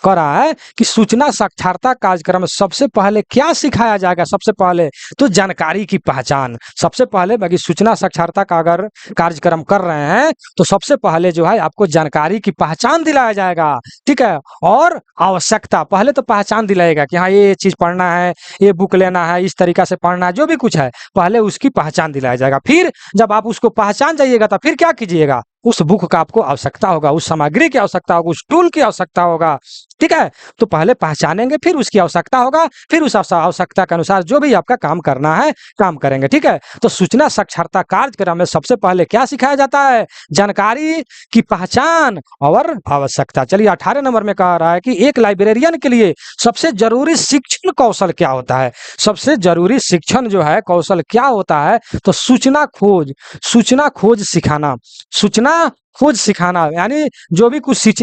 कह रहा है कि सूचना साक्षरता कार्यक्रम में सबसे पहले क्या सिखाया जाएगा? सबसे पहले तो जानकारी की पहचान। सबसे पहले बाकी सूचना साक्षरता का अगर कार्यक्रम कर रहे हैं तो सबसे पहले जो है आपको जानकारी की पहचान दिलाया जाएगा, ठीक है। और आवश्यकता, पहले तो पहचान दिलाएगा कि हाँ ये चीज पढ़ना है, ये बुक लेना है, इस तरीका से पढ़ना है, जो भी कुछ है पहले उसकी पहचान दिलाया जाएगा। फिर जब आप उसको पहचान जाइएगा तो फिर क्या कीजिएगा? उस बुक का आपको आवश्यकता होगा, उस सामग्री की आवश्यकता होगा, उस टूल की आवश्यकता होगा, ठीक है। तो पहले पहचानेंगे, फिर उसकी आवश्यकता होगा, फिर उस आवश्यकता के अनुसार जो भी आपका काम करना है काम करेंगे, ठीक है। तो सूचना साक्षरता कार्यक्रम में सबसे पहले क्या सिखाया जाता है? जानकारी की पहचान और आवश्यकता। चलिए 18 नंबर में कह रहा है कि एक लाइब्रेरियन के लिए सबसे जरूरी शिक्षण कौशल क्या होता है? सबसे जरूरी शिक्षण जो है कौशल क्या होता है? तो सूचना खोज सिखाना, सूचना खोज सिखाना, यानी जो भी कुछ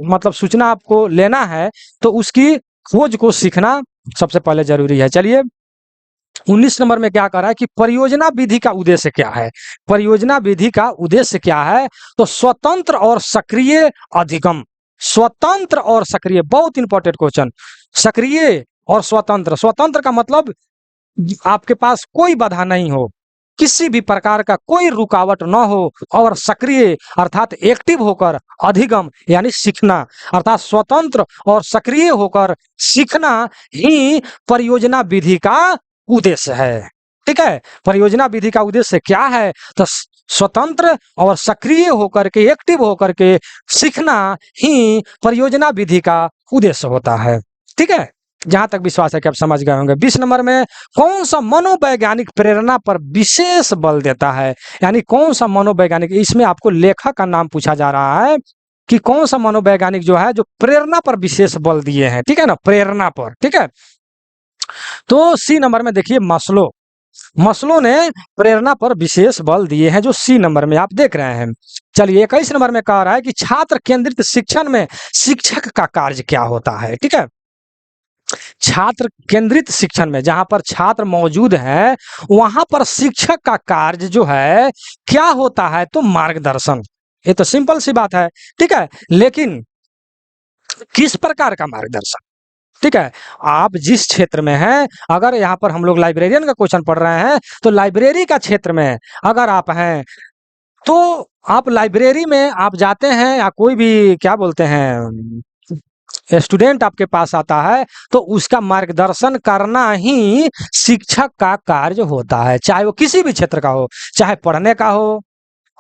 मतलब सूचना आपको लेना है तो उसकी खोज को सीखना सबसे पहले जरूरी है। चलिए 19 नंबर में क्या कह रहा है कि परियोजना विधि का उद्देश्य क्या है? परियोजना विधि का उद्देश्य क्या है? तो स्वतंत्र और सक्रिय अधिगम। स्वतंत्र और सक्रिय, बहुत इंपॉर्टेंट क्वेश्चन। सक्रिय और स्वतंत्र, स्वतंत्र का मतलब आपके पास कोई बाधा नहीं हो, किसी भी प्रकार का कोई रुकावट ना हो, और सक्रिय अर्थात एक्टिव होकर अधिगम यानी सीखना, अर्थात स्वतंत्र और सक्रिय होकर सीखना ही परियोजना विधि का उद्देश्य है, ठीक है। परियोजना विधि का उद्देश्य क्या है? तो स्वतंत्र और सक्रिय होकर के, एक्टिव होकर के सीखना ही परियोजना विधि का उद्देश्य होता है, ठीक है। जहां तक विश्वास है कि आप समझ गए होंगे। 20 नंबर में कौन सा मनोवैज्ञानिक प्रेरणा पर विशेष बल देता है? यानी कौन सा मनोवैज्ञानिक, इसमें आपको लेखक का नाम पूछा जा रहा है कि कौन सा मनोवैज्ञानिक जो है जो प्रेरणा पर विशेष बल दिए हैं, ठीक है ना, प्रेरणा पर, ठीक है। तो सी नंबर में देखिए मस्लो, मस्लो ने प्रेरणा पर विशेष बल दिए हैं, जो सी नंबर में आप देख रहे हैं। चलिए 21 नंबर में कह रहा है कि छात्र केंद्रित शिक्षण में शिक्षक का कार्य क्या होता है, ठीक है। छात्र केंद्रित शिक्षण में जहां पर छात्र मौजूद है वहां पर शिक्षक का कार्य जो है क्या होता है? तो मार्गदर्शन। ये तो सिंपल सी बात है, ठीक है। लेकिन किस प्रकार का मार्गदर्शन, ठीक है। आप जिस क्षेत्र में हैं, अगर यहाँ पर हम लोग लाइब्रेरियन का क्वेश्चन पढ़ रहे हैं तो लाइब्रेरी का क्षेत्र में अगर आप हैं तो आप लाइब्रेरी में आप जाते हैं, या कोई भी क्या बोलते हैं स्टूडेंट आपके पास आता है तो उसका मार्गदर्शन करना ही शिक्षक का कार्य होता है, चाहे वो किसी भी क्षेत्र का हो, चाहे पढ़ने का हो,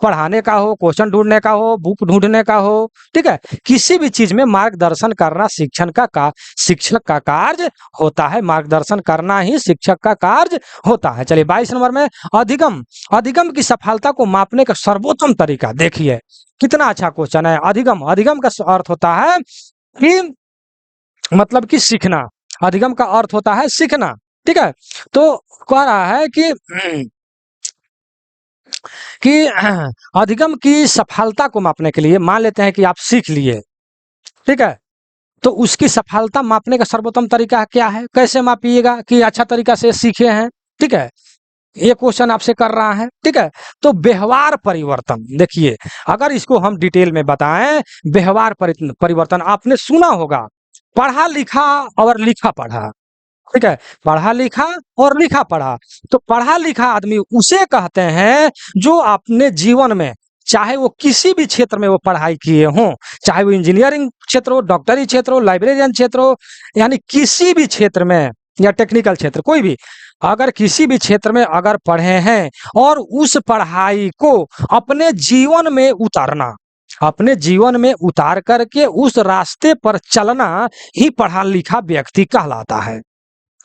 पढ़ाने का हो, क्वेश्चन ढूंढने का हो, बुक ढूंढने का हो, ठीक है। किसी भी चीज में मार्गदर्शन करना शिक्षक का कार्य होता है, मार्गदर्शन करना ही शिक्षक का कार्य होता है। चलिए 22 नंबर में अधिगम, अधिगम की सफलता को मापने का सर्वोत्तम तरीका। देखिए कितना अच्छा क्वेश्चन है। अधिगम, अधिगम का अर्थ होता है कि मतलब कि सीखना, अधिगम का अर्थ होता है सीखना, ठीक है। तो कह रहा है कि अधिगम की सफलता को मापने के लिए, मान लेते हैं कि आप सीख लिए, ठीक है, तो उसकी सफलता मापने का सर्वोत्तम तरीका क्या है? कैसे मापिएगा कि अच्छा तरीका से सीखे हैं, ठीक है। ये क्वेश्चन आपसे कर रहा है, ठीक है। तो व्यवहार परिवर्तन, देखिए अगर इसको हम डिटेल में बताएं, व्यवहार परिवर्तन आपने सुना होगा, पढ़ा लिखा और लिखा पढ़ा, ठीक है। पढ़ा लिखा और लिखा पढ़ा, तो पढ़ा लिखा आदमी उसे कहते हैं जो अपने जीवन में, चाहे वो किसी भी क्षेत्र में वो पढ़ाई किए हों, चाहे वो इंजीनियरिंग क्षेत्र हो, डॉक्टरी क्षेत्र हो, लाइब्रेरियन क्षेत्र हो, यानी किसी भी क्षेत्र में, या टेक्निकल क्षेत्र, कोई भी, अगर किसी भी क्षेत्र में अगर पढ़े हैं और उस पढ़ाई को अपने जीवन में उतारना, अपने जीवन में उतार करके उस रास्ते पर चलना ही पढ़ा लिखा व्यक्ति कहलाता है।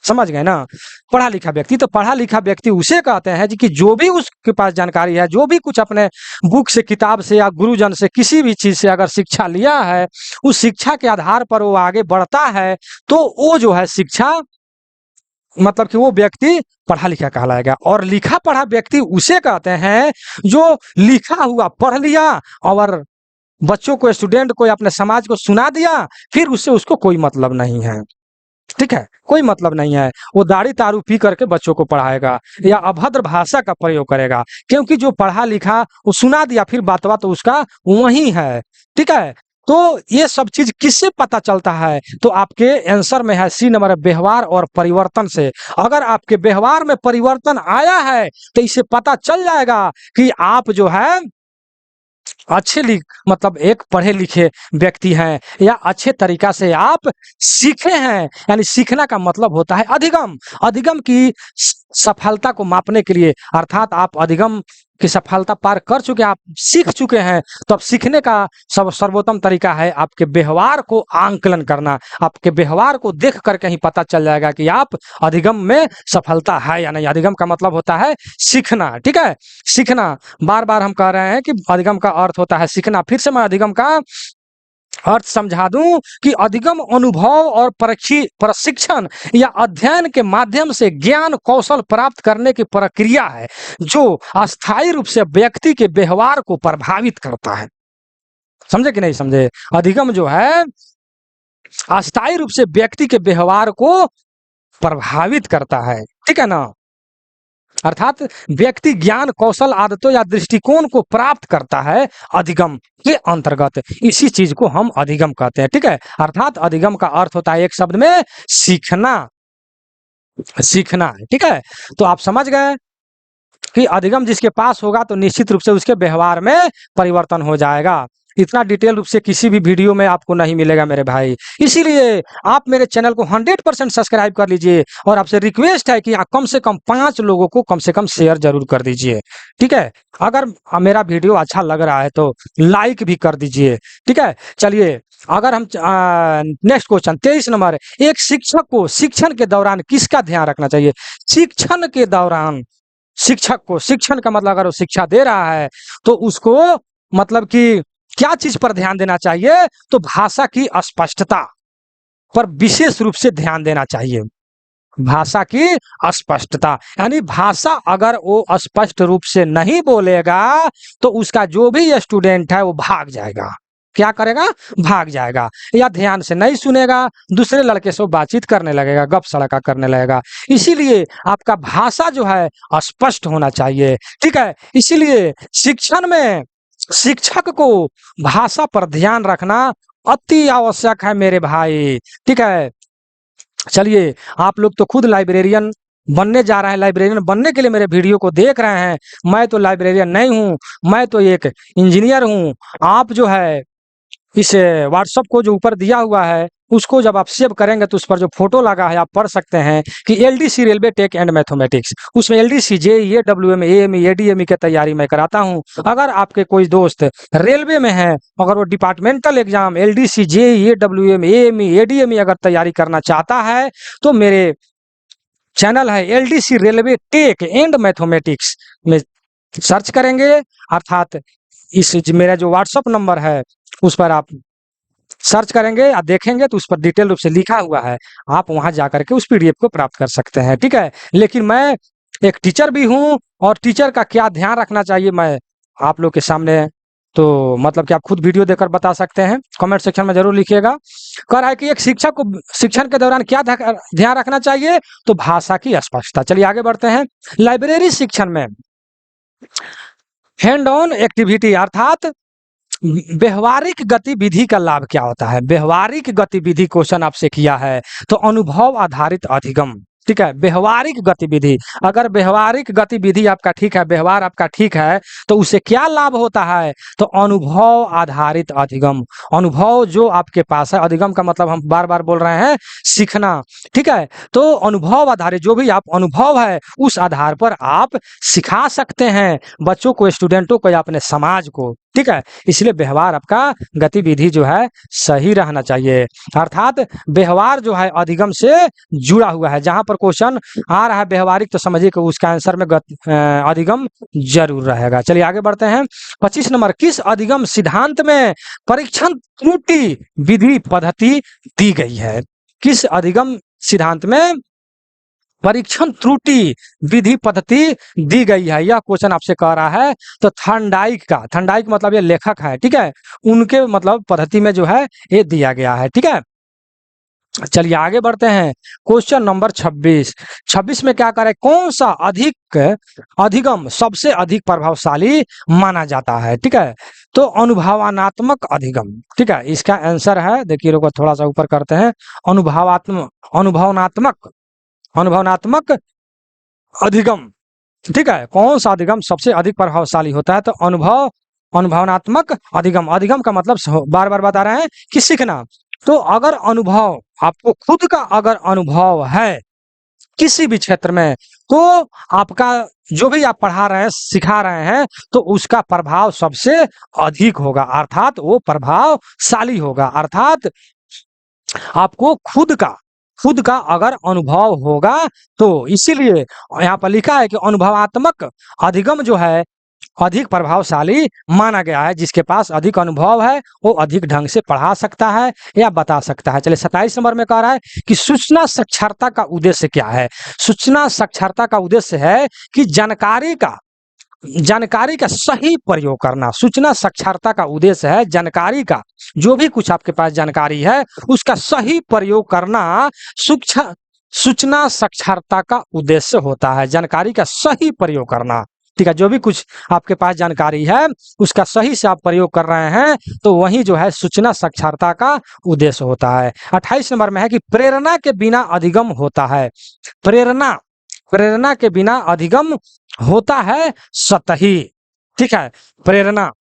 समझ गए ना? पढ़ा लिखा व्यक्ति, तो पढ़ा लिखा व्यक्ति उसे कहते हैं कि जो भी उसके पास जानकारी है, जो भी कुछ अपने बुक से, किताब से या गुरुजन से, किसी भी चीज से अगर शिक्षा लिया है, उस शिक्षा के आधार पर वो आगे बढ़ता है, तो वो जो है शिक्षा, मतलब कि वो व्यक्ति पढ़ा लिखा कहलाएगा। और लिखा पढ़ा व्यक्ति उसे कहते हैं जो लिखा हुआ पढ़ लिया और बच्चों को, स्टूडेंट को, अपने समाज को सुना दिया, फिर उससे उसको कोई मतलब नहीं है, ठीक है, कोई मतलब नहीं है। वो दारू तारू पी करके बच्चों को पढ़ाएगा या अभद्र भाषा का प्रयोग करेगा, क्योंकि जो पढ़ा लिखा वो सुना दिया, फिर बात तो उसका वही है, ठीक है। तो ये सब चीज किससे पता चलता है? तो आपके आंसर में है सी नंबर, व्यवहार और परिवर्तन से। अगर आपके व्यवहार में परिवर्तन आया है तो इससे पता चल जाएगा कि आप जो है अच्छे मतलब एक पढ़े लिखे व्यक्ति हैं, या अच्छे तरीका से आप सीखे हैं। यानी सीखना का मतलब होता है अधिगम। अधिगम की सफलता को मापने के लिए, अर्थात आप अधिगम की सफलता पार कर चुके हैं, आप सीख चुके हैं, तो अब सीखने का सर्वोत्तम तरीका है आपके व्यवहार को आंकलन करना। आपके व्यवहार को देख करके ही पता चल जाएगा कि आप अधिगम में सफलता है या नहीं। अधिगम का मतलब होता है सीखना, ठीक है, सीखना। बार बार हम कह रहे हैं कि अधिगम का अर्थ होता है सीखना। फिर से मैं अधिगम का अर्थ समझा दूं कि अधिगम अनुभव और प्रशिक्षण या अध्ययन के माध्यम से ज्ञान कौशल प्राप्त करने की प्रक्रिया है जो अस्थायी रूप से व्यक्ति के व्यवहार को प्रभावित करता है। समझे कि नहीं समझे? अधिगम जो है अस्थायी रूप से व्यक्ति के व्यवहार को प्रभावित करता है, ठीक है ना। अर्थात व्यक्ति ज्ञान कौशल आदतों या दृष्टिकोण को प्राप्त करता है अधिगम के अंतर्गत। इसी चीज को हम अधिगम कहते हैं, ठीक है। अर्थात अधिगम का अर्थ होता है एक शब्द में सीखना, सीखना है, ठीक है। तो आप समझ गए कि अधिगम जिसके पास होगा तो निश्चित रूप से उसके व्यवहार में परिवर्तन हो जाएगा। इतना डिटेल रूप से किसी भी वीडियो में आपको नहीं मिलेगा मेरे भाई। इसीलिए आप मेरे चैनल को 100% सब्सक्राइब कर लीजिए, और आपसे रिक्वेस्ट है कि आप कम से कम 5 लोगों को कम से कम शेयर जरूर कर दीजिए, ठीक है। अगर मेरा वीडियो अच्छा लग रहा है तो लाइक भी कर दीजिए, ठीक है। चलिए, अगर हम नेक्स्ट क्वेश्चन 23 नंबर, एक शिक्षक को शिक्षण के दौरान किसका ध्यान रखना चाहिए? शिक्षण के दौरान शिक्षक को, शिक्षण का मतलब अगर वो शिक्षा दे रहा है तो उसको मतलब कि क्या चीज पर ध्यान देना चाहिए? तो भाषा की स्पष्टता पर विशेष रूप से ध्यान देना चाहिए। भाषा की स्पष्टता, यानी भाषा अगर वो स्पष्ट रूप से नहीं बोलेगा तो उसका जो भी स्टूडेंट है वो भाग जाएगा। क्या करेगा? भाग जाएगा, या ध्यान से नहीं सुनेगा, दूसरे लड़के से बातचीत करने लगेगा, गप सड़का करने लगेगा। इसीलिए आपका भाषा जो है स्पष्ट होना चाहिए, ठीक है। इसीलिए शिक्षण में शिक्षक को भाषा पर ध्यान रखना अति आवश्यक है मेरे भाई, ठीक है। चलिए, आप लोग तो खुद लाइब्रेरियन बनने जा रहे हैं, लाइब्रेरियन बनने के लिए मेरे वीडियो को देख रहे हैं। मैं तो लाइब्रेरियन नहीं हूँ, मैं तो एक इंजीनियर हूँ। आप जो है इस व्हाट्सएप को जो ऊपर दिया हुआ है उसको जब आप सेव करेंगे तो उस पर जो फोटो लगा है आप पढ़ सकते हैं कि LDC railway tech and mathematics, उसमें LDC JEE WM AME ADME की तैयारी मैं कराता हूं। अगर आपके कोई दोस्त रेलवे में है, अगर वो departmental exam LDC JEE WM AME ADME अगर तैयारी करना चाहता है तो मेरे चैनल है LDC railway tech and mathematics में सर्च करेंगे। अर्थात इस मेरा जो व्हाट्सएप नंबर है उस पर आप सर्च करेंगे या देखेंगे तो उस पर डिटेल रूप से लिखा हुआ है, आप वहां जाकर के उस पीडीएफ को प्राप्त कर सकते हैं, ठीक है। लेकिन मैं एक टीचर भी हूं, और टीचर का क्या ध्यान रखना चाहिए मैं आप लोग के सामने तो मतलब कि आप खुद वीडियो देखकर बता सकते हैं, कमेंट सेक्शन में जरूर लिखिएगा। कह रहा है कि एक शिक्षक को शिक्षण के दौरान क्या ध्यान रखना चाहिए? तो भाषा की स्पष्टता। चलिए आगे बढ़ते हैं। लाइब्रेरी शिक्षण में हैंड ऑन एक्टिविटी अर्थात व्यवहारिक गतिविधि का लाभ क्या होता है? व्यवहारिक गतिविधि क्वेश्चन आपसे किया है तो अनुभव आधारित अधिगम, ठीक है। व्यवहारिक गतिविधि, अगर व्यवहारिक गतिविधि आपका ठीक है, व्यवहार आपका ठीक है, तो उससे क्या लाभ होता है? तो अनुभव आधारित अधिगम। अनुभव जो आपके पास है, अधिगम का मतलब हम बार बार बोल रहे हैं सीखना, ठीक है। तो अनुभव आधारित जो भी आप अनुभव है उस आधार पर आप सिखा सकते हैं बच्चों को, स्टूडेंटों को या अपने समाज को, ठीक है। इसलिए व्यवहार आपका गतिविधि जो है सही रहना चाहिए। अर्थात व्यवहार जो है अधिगम से जुड़ा हुआ है। जहां पर क्वेश्चन आ रहा है व्यवहारिक तो समझिए कि उसका आंसर में अधिगम जरूर रहेगा। चलिए आगे बढ़ते हैं। 25 नंबर, किस अधिगम सिद्धांत में परीक्षण त्रुटि विधि पद्धति दी गई है? किस अधिगम सिद्धांत में परीक्षण त्रुटि विधि पद्धति दी गई है? यह क्वेश्चन आपसे कह रहा है तो थर्नडाइक का, थर्नडाइक मतलब ये लेखक है, ठीक है, उनके मतलब पद्धति में जो है ये दिया गया है, ठीक है। चलिए आगे बढ़ते हैं। Question number 26। 26 में क्या करें, कौन सा अधिगम सबसे अधिक प्रभावशाली माना जाता है? ठीक है, तो अनुभवात्मक अधिगम। ठीक है, इसका आंसर है, देखिए रुको थोड़ा सा ऊपर करते हैं, अनुभवात्मक अनुभवात्मक अधिगम। ठीक है, कौन सा अधिगम सबसे अधिक प्रभावशाली होता है? तो अनुभवात्मक अधिगम। अधिगम का मतलब बार बार बता रहे हैं कि सीखना। तो अगर अनुभव, आपको खुद का अगर अनुभव है किसी भी क्षेत्र में, तो आपका जो भी आप पढ़ा रहे हैं, सिखा रहे हैं, तो उसका प्रभाव सबसे अधिक होगा, अर्थात वो प्रभावशाली होगा। अर्थात आपको खुद का अगर अनुभव होगा, तो इसीलिए यहाँ पर लिखा है कि अनुभवात्मक अधिगम जो है अधिक प्रभावशाली माना गया है। जिसके पास अधिक अनुभव है वो अधिक ढंग से पढ़ा सकता है या बता सकता है। चलिए 27 नंबर में कह रहा है कि सूचना साक्षरता का उद्देश्य क्या है? सूचना साक्षरता का उद्देश्य है कि जानकारी का सही प्रयोग करना। सूचना साक्षरता का उद्देश्य है जानकारी का, जो भी कुछ आपके पास जानकारी है उसका सही प्रयोग करना सूचना साक्षरता का उद्देश्य होता है। जानकारी का सही प्रयोग करना। ठीक है, जो भी कुछ आपके पास जानकारी है उसका सही से आप प्रयोग कर रहे हैं, तो वही जो है सूचना साक्षरता का उद्देश्य होता है। 28 नंबर में है कि प्रेरणा के बिना अधिगम होता है। प्रेरणा के बिना अधिगम होता है सतही। ठीक है, प्रेरणा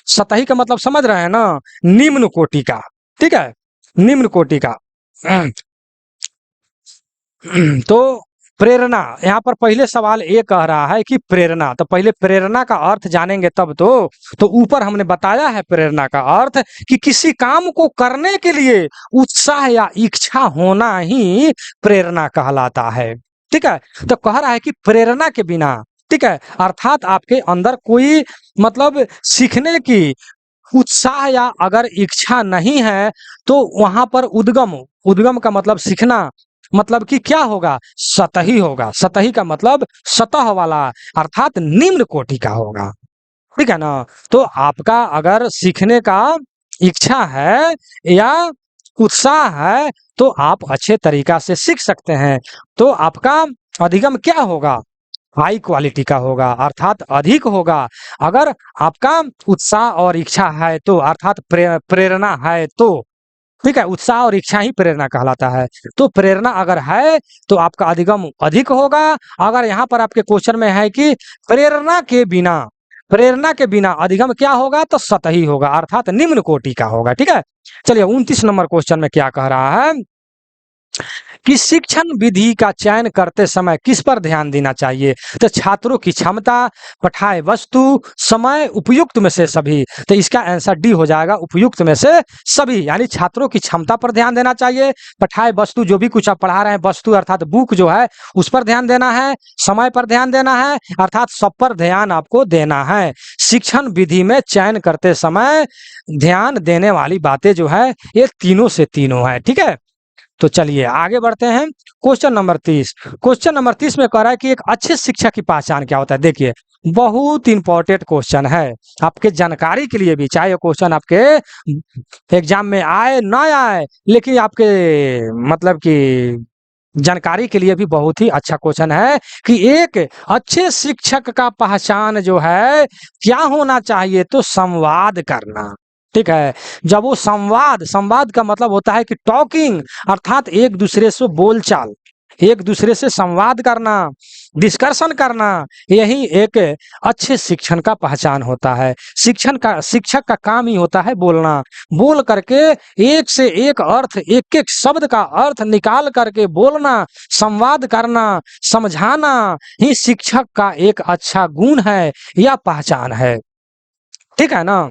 सतही का मतलब समझ रहे हैं ना, निम्न कोटि का। ठीक है, निम्न कोटि का। तो प्रेरणा, यहाँ पर पहले सवाल ये कह रहा है कि प्रेरणा, तो पहले प्रेरणा का अर्थ जानेंगे तब तो ऊपर हमने बताया है प्रेरणा का अर्थ कि किसी काम को करने के लिए उत्साह या इच्छा होना ही प्रेरणा कहलाता है। ठीक है, तो कह रहा है कि प्रेरणा के बिना, ठीक है, अर्थात आपके अंदर कोई मतलब सीखने की उत्साह या अगर इच्छा नहीं है, तो वहां पर उद्गम का मतलब सीखना, मतलब कि क्या होगा, सतही होगा। सतही का मतलब सतह वाला, अर्थात निम्न कोटि का होगा। ठीक है ना, तो आपका अगर सीखने का इच्छा है या उत्साह है, तो आप अच्छे तरीका से सीख सकते हैं। तो आपका अधिगम क्या होगा, हाई क्वालिटी का होगा, अर्थात अधिक होगा। अगर आपका उत्साह और इच्छा है तो, अर्थात प्रेरणा है तो, ठीक है, उत्साह और इच्छा ही प्रेरणा कहलाता है। तो प्रेरणा अगर है तो आपका अधिगम अधिक होगा। अगर यहाँ पर आपके क्वेश्चन में है कि प्रेरणा के बिना अधिगम क्या होगा, तो सतही होगा, अर्थात निम्न कोटि का होगा। ठीक है, चलिए 29 नंबर क्वेश्चन में क्या कह रहा है कि शिक्षण विधि का चयन करते समय किस पर ध्यान देना चाहिए? तो छात्रों की क्षमता, पढ़ाए वस्तु, समय, उपयुक्त में से सभी। तो इसका आंसर डी हो जाएगा, उपयुक्त में से सभी। यानी छात्रों की क्षमता पर ध्यान देना चाहिए, पढ़ाए वस्तु, जो भी कुछ आप पढ़ा रहे हैं वस्तु अर्थात बुक जो है उस पर ध्यान देना है, समय पर ध्यान देना है, अर्थात सब पर ध्यान आपको देना है। शिक्षण विधि में चयन करते समय ध्यान देने वाली बातें जो है ये तीनों से तीनों है। ठीक है, तो चलिए आगे बढ़ते हैं। Question number 30। क्वेश्चन नंबर 30 में कह रहा है कि एक अच्छे शिक्षक की पहचान क्या होता है? देखिए बहुत इंपॉर्टेंट क्वेश्चन है आपके जानकारी के लिए भी, चाहे क्वेश्चन आपके एग्जाम में आए ना आए, लेकिन आपके मतलब कि जानकारी के लिए भी बहुत ही अच्छा क्वेश्चन है कि एक अच्छे शिक्षक का पहचान जो है क्या होना चाहिए, तो संवाद करना। ठीक है, जब वो संवाद का मतलब होता है कि टॉकिंग, अर्थात एक दूसरे से बोलचाल, एक दूसरे से संवाद करना, डिस्कशन करना, यही एक अच्छे शिक्षण का पहचान होता है। शिक्षक का काम ही होता है बोलना, बोल करके एक से एक अर्थ, एक एक शब्द का अर्थ निकाल करके बोलना, संवाद करना, समझाना ही शिक्षक का एक अच्छा गुण है या पहचान है। ठीक है ना,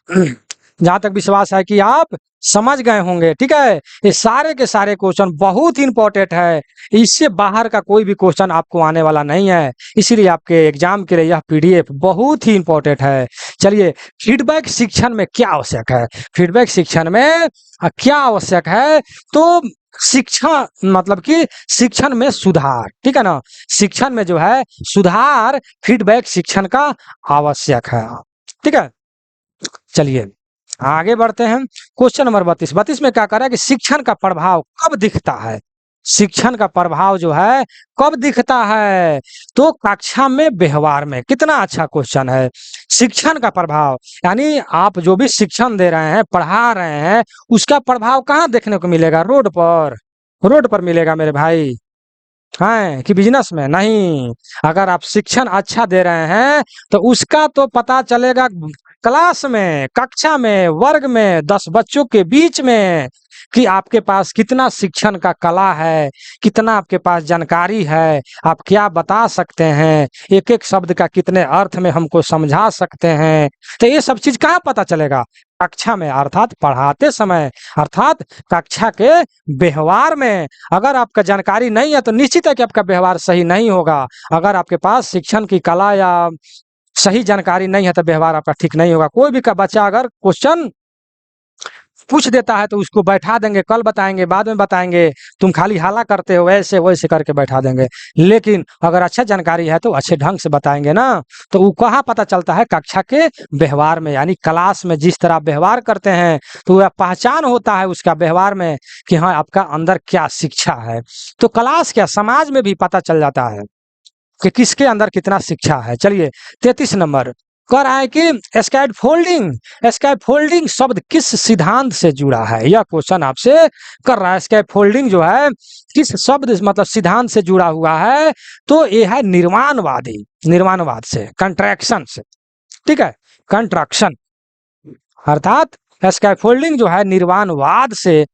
जहां तक विश्वास है कि आप समझ गए होंगे। ठीक है, ये सारे के सारे क्वेश्चन बहुत ही इंपॉर्टेंट है, इससे बाहर का कोई भी क्वेश्चन आपको आने वाला नहीं है, इसीलिए आपके एग्जाम के लिए यह पीडीएफ बहुत ही इंपॉर्टेंट है। चलिए, फीडबैक शिक्षण में क्या आवश्यक है? फीडबैक शिक्षण में क्या आवश्यक है, तो शिक्षा मतलब कि शिक्षण में सुधार। ठीक है ना, शिक्षण में जो है सुधार फीडबैक शिक्षण का आवश्यक है। ठीक है, चलिए आगे बढ़ते हैं। क्वेश्चन नंबर 32 में क्या कर रहा है कि शिक्षण का प्रभाव कब दिखता है? शिक्षण का प्रभाव जो है कब दिखता है? तो कक्षा में, व्यवहार में। कितना अच्छा क्वेश्चन है। शिक्षण का प्रभाव यानी आप जो भी शिक्षण दे रहे हैं, पढ़ा रहे हैं, उसका प्रभाव कहाँ देखने को मिलेगा? रोड पर। रोड पर मिलेगा मेरे भाई, हैं कि बिजनेस में? नहीं। अगर आप शिक्षण अच्छा दे रहे हैं तो उसका तो पता चलेगा क्लास में, कक्षा में, वर्ग में, 10 बच्चों के बीच में, कि आपके पास कितना शिक्षण का कला है, कितना आपके पास जानकारी है, आप क्या बता सकते हैं, एक एक शब्द का कितने अर्थ में हमको समझा सकते हैं। तो ये सब चीज कहाँ पता चलेगा? कक्षा में, अर्थात पढ़ाते समय, अर्थात कक्षा के व्यवहार में। अगर आपका जानकारी नहीं है तो निश्चित है कि आपका व्यवहार सही नहीं होगा। अगर आपके पास शिक्षण की कला या सही जानकारी नहीं है तो व्यवहार आपका ठीक नहीं होगा। कोई भी का बच्चा अगर क्वेश्चन पूछ देता है तो उसको बैठा देंगे, कल बताएंगे, बाद में बताएंगे, तुम खाली हाला करते हो, ऐसे वैसे करके बैठा देंगे। लेकिन अगर अच्छा जानकारी है तो अच्छे ढंग से बताएंगे ना। तो वो कहाँ पता चलता है? कक्षा के व्यवहार में, यानी क्लास में जिस तरह व्यवहार करते हैं तो वह पहचान होता है उसका व्यवहार में कि हाँ आपका अंदर क्या शिक्षा है। तो क्लास क्या, समाज में भी पता चल जाता है कि किसके अंदर कितना शिक्षा है। चलिए 33 नंबर कर रहा है कि स्कैट फोल्डिंग। स्कैट फोल्डिंग शब्द किस सिद्धांत से जुड़ा है? यह क्वेश्चन आपसे कर रहा है। स्कैट फोल्डिंग जो है किस शब्द मतलब सिद्धांत से जुड़ा हुआ है? तो ये है निर्माणवादी, निर्माणवाद से, कंट्रैक्शन से। ठीक है, कंट्रैक्शन, अर्थात स्कैफोल्डिंग जो है निर्माणवाद से,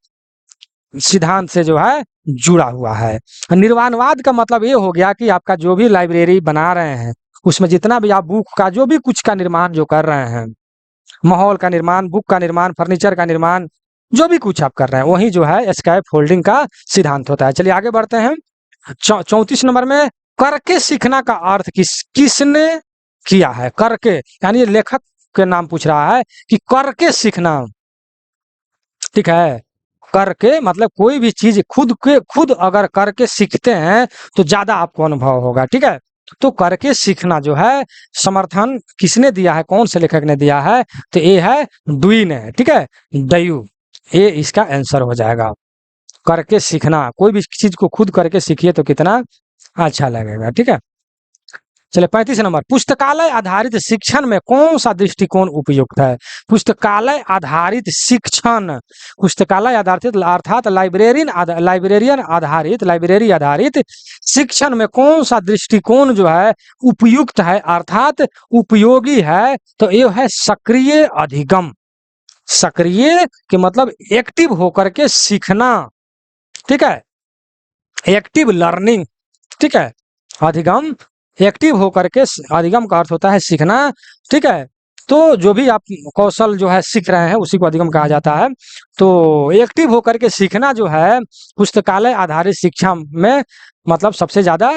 सिद्धांत से जो है जुड़ा हुआ है। निर्माणवाद का मतलब ये हो गया कि आपका जो भी लाइब्रेरी बना रहे हैं उसमें जितना भी आप बुक का जो भी कुछ का निर्माण जो कर रहे हैं, माहौल का निर्माण, बुक का निर्माण, फर्नीचर का निर्माण, जो भी कुछ आप कर रहे हैं वही जो है स्कैप फोल्डिंग का सिद्धांत होता है। चलिए आगे बढ़ते हैं। 34 नंबर में करके सीखना का अर्थ किसने किया है? करके यानी लेखक के नाम पूछ रहा है कि करके सीखना। ठीक है, करके मतलब कोई भी चीज खुद अगर करके सीखते हैं तो ज्यादा आपको अनुभव होगा। ठीक है, तो करके सीखना जो है समर्थन किसने दिया है, कौन से लेखक ने दिया है? तो ये है डुई ने। ठीक है, डयू, ये इसका आंसर हो जाएगा। करके सीखना, कोई भी चीज को खुद करके सीखिए तो कितना अच्छा लगेगा। ठीक है, चलिए 35 नंबर, पुस्तकालय आधारित शिक्षण में कौन सा दृष्टिकोण उपयुक्त है? पुस्तकालय आधारित शिक्षण, पुस्तकालय आधारित अर्थात लाइब्रेरी आधारित शिक्षण में कौन सा दृष्टिकोण जो है उपयुक्त है, अर्थात उपयोगी है? तो ये है सक्रिय अधिगम। सक्रिय के मतलब एक्टिव होकर के सीखना। ठीक है, एक्टिव लर्निंग। ठीक है, अधिगम एक्टिव होकर के, अधिगम का अर्थ होता है सीखना। ठीक है, तो जो भी आप कौशल जो है सीख रहे हैं उसी को अधिगम कहा जाता है। तो एक्टिव होकर के सीखना जो है पुस्तकालय आधारित शिक्षा में मतलब सबसे ज्यादा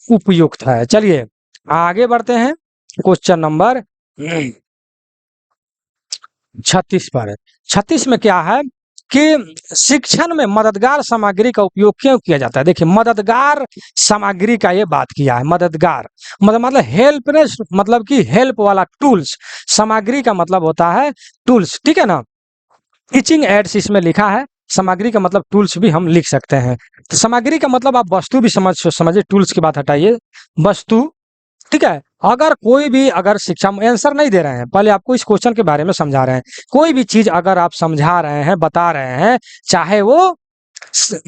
उपयुक्त है। चलिए आगे बढ़ते हैं। क्वेश्चन नंबर 36 पर। 36 में क्या है कि शिक्षण में मददगार सामग्री का उपयोग क्यों किया जाता है? देखिए मददगार सामग्री का ये बात किया है। मददगार मतलब हेल्पनेस, मतलब कि हेल्प वाला टूल्स। सामग्री का मतलब होता है टूल्स। ठीक है ना, टीचिंग एड्स इसमें लिखा है। सामग्री का मतलब टूल्स भी हम लिख सकते हैं। तो सामग्री का मतलब आप वस्तु भी समझिए, टूल्स की बात हटाइए, वस्तु। ठीक है, अगर कोई भी अगर शिक्षा में आंसर नहीं दे रहे हैं, पहले आपको इस क्वेश्चन के बारे में समझा रहे हैं। कोई भी चीज अगर आप समझा रहे हैं, बता रहे हैं, चाहे वो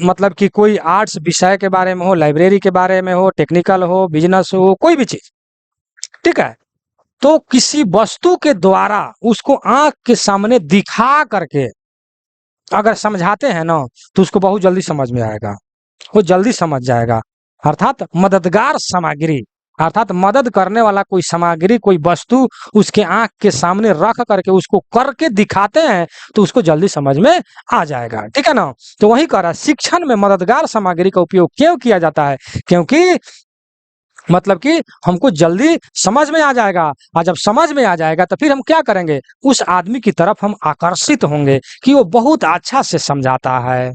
मतलब कि कोई आर्ट्स विषय के बारे में हो, लाइब्रेरी के बारे में हो, टेक्निकल हो, बिजनेस हो, कोई भी चीज। ठीक है, तो किसी वस्तु के द्वारा उसको आंख के सामने दिखा करके अगर समझाते हैं ना तो उसको बहुत जल्दी समझ में आएगा, वो जल्दी समझ जाएगा। अर्थात मददगार सामग्री, अर्थात मदद करने वाला कोई सामग्री, कोई वस्तु उसके आंख के सामने रख करके उसको करके दिखाते हैं तो उसको जल्दी समझ में आ जाएगा। ठीक है ना, तो वही कह रहा है शिक्षण में मददगार सामग्री का उपयोग क्यों किया जाता है? क्योंकि मतलब कि हमको जल्दी समझ में आ जाएगा, और जब समझ में आ जाएगा तो फिर हम क्या करेंगे, उस आदमी की तरफ हम आकर्षित होंगे कि वो बहुत अच्छा से समझाता है।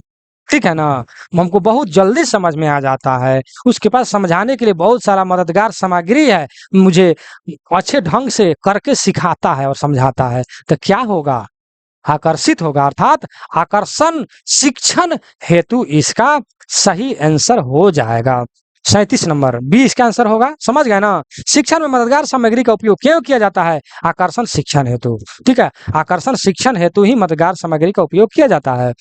ठीक है ना, हमको बहुत जल्दी समझ में आ जाता है, उसके पास समझाने के लिए बहुत सारा मददगार सामग्री है, मुझे अच्छे ढंग से करके सिखाता है और समझाता है। तो क्या होगा, आकर्षित होगा, अर्थात आकर्षण शिक्षण हेतु इसका सही आंसर हो जाएगा। 37 नंबर बी इसका आंसर होगा। समझ गए ना? शिक्षण में मददगार सामग्री का उपयोग क्यों किया जाता है? आकर्षण शिक्षण हेतु। ठीक है, आकर्षण शिक्षण हेतु ही मददगार सामग्री का उपयोग किया जाता है।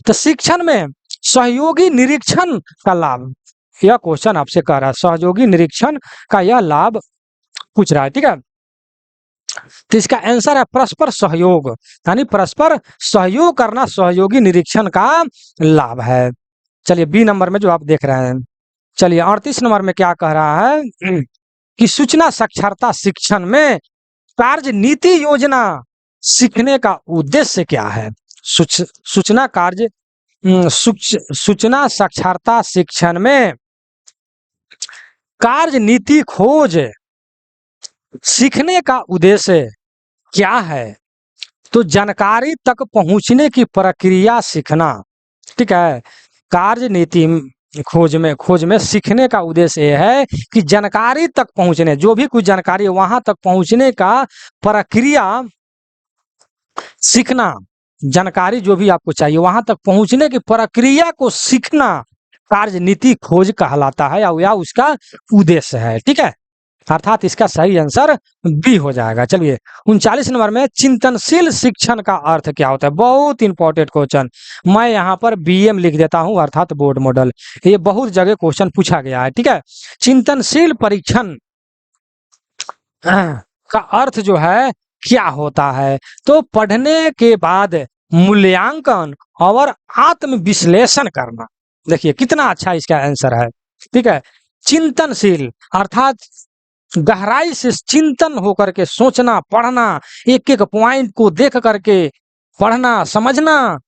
तो शिक्षण में सहयोगी निरीक्षण का लाभ, यह क्वेश्चन आपसे कह रहा है, सहयोगी निरीक्षण का यह लाभ पूछ रहा है। ठीक है, तो इसका आंसर है परस्पर सहयोग, यानी परस्पर सहयोग करना सहयोगी निरीक्षण का लाभ है। चलिए बी नंबर में जो आप देख रहे हैं, चलिए 38 नंबर में क्या कह रहा है कि सूचना साक्षरता शिक्षण में कार्य नीति योजना सीखने का उद्देश्य क्या है? सूचना कार्य सूचना साक्षरता शिक्षण में कार्य नीति खोज सीखने का उद्देश्य क्या है? तो जानकारी तक पहुंचने की प्रक्रिया सीखना। ठीक है, कार्य नीति खोज में सीखने का उद्देश्य यह है कि जानकारी तक पहुंचने, जो भी कुछ जानकारी है वहां तक पहुंचने का प्रक्रिया सीखना। जानकारी जो भी आपको चाहिए वहां तक पहुंचने की प्रक्रिया को सीखना कार्य नीति खोज कहलाता है या उसका उद्देश्य है। ठीक है, अर्थात इसका सही आंसर बी हो जाएगा। चलिए 39 नंबर में चिंतनशील शिक्षण का अर्थ क्या होता है? बहुत इंपॉर्टेंट क्वेश्चन, मैं यहाँ पर बीएम लिख देता हूँ, अर्थात बोर्ड मॉडल। ये बहुत जगह क्वेश्चन पूछा गया है। ठीक है, चिंतनशील परीक्षण का अर्थ जो है क्या होता है? तो पढ़ने के बाद मूल्यांकन और आत्म विश्लेषण करना। देखिए कितना अच्छा इसका आंसर है। ठीक है, चिंतनशील अर्थात गहराई से चिंतन होकर के सोचना, पढ़ना, एक एक पॉइंट को देख करके पढ़ना, समझना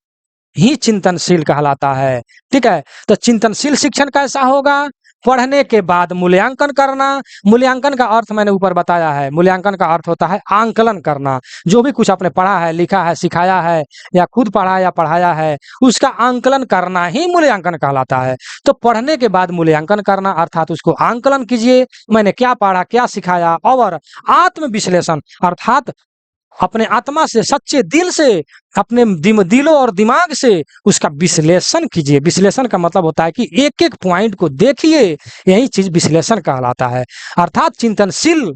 ही चिंतनशील कहलाता है। ठीक है, तो चिंतनशील शिक्षण कैसा होगा? पढ़ने के बाद मूल्यांकन करना। मूल्यांकन का अर्थ मैंने ऊपर बताया है, मूल्यांकन का अर्थ होता है आंकलन करना। जो भी कुछ आपने पढ़ा है, लिखा है, सिखाया है या खुद पढ़ा या पढ़ाया है, उसका आंकलन करना ही मूल्यांकन कहलाता है। तो पढ़ने के बाद मूल्यांकन करना अर्थात उसको आंकलन कीजिए, मैंने क्या पढ़ा, क्या सिखाया, और आत्म विश्लेषण अर्थात अपने आत्मा से, सच्चे दिल से, अपने दिलों और दिमाग से उसका विश्लेषण कीजिए। विश्लेषण का मतलब होता है कि एक एक पॉइंट को देखिए, यही चीज विश्लेषण कहलाता है। अर्थात चिंतनशील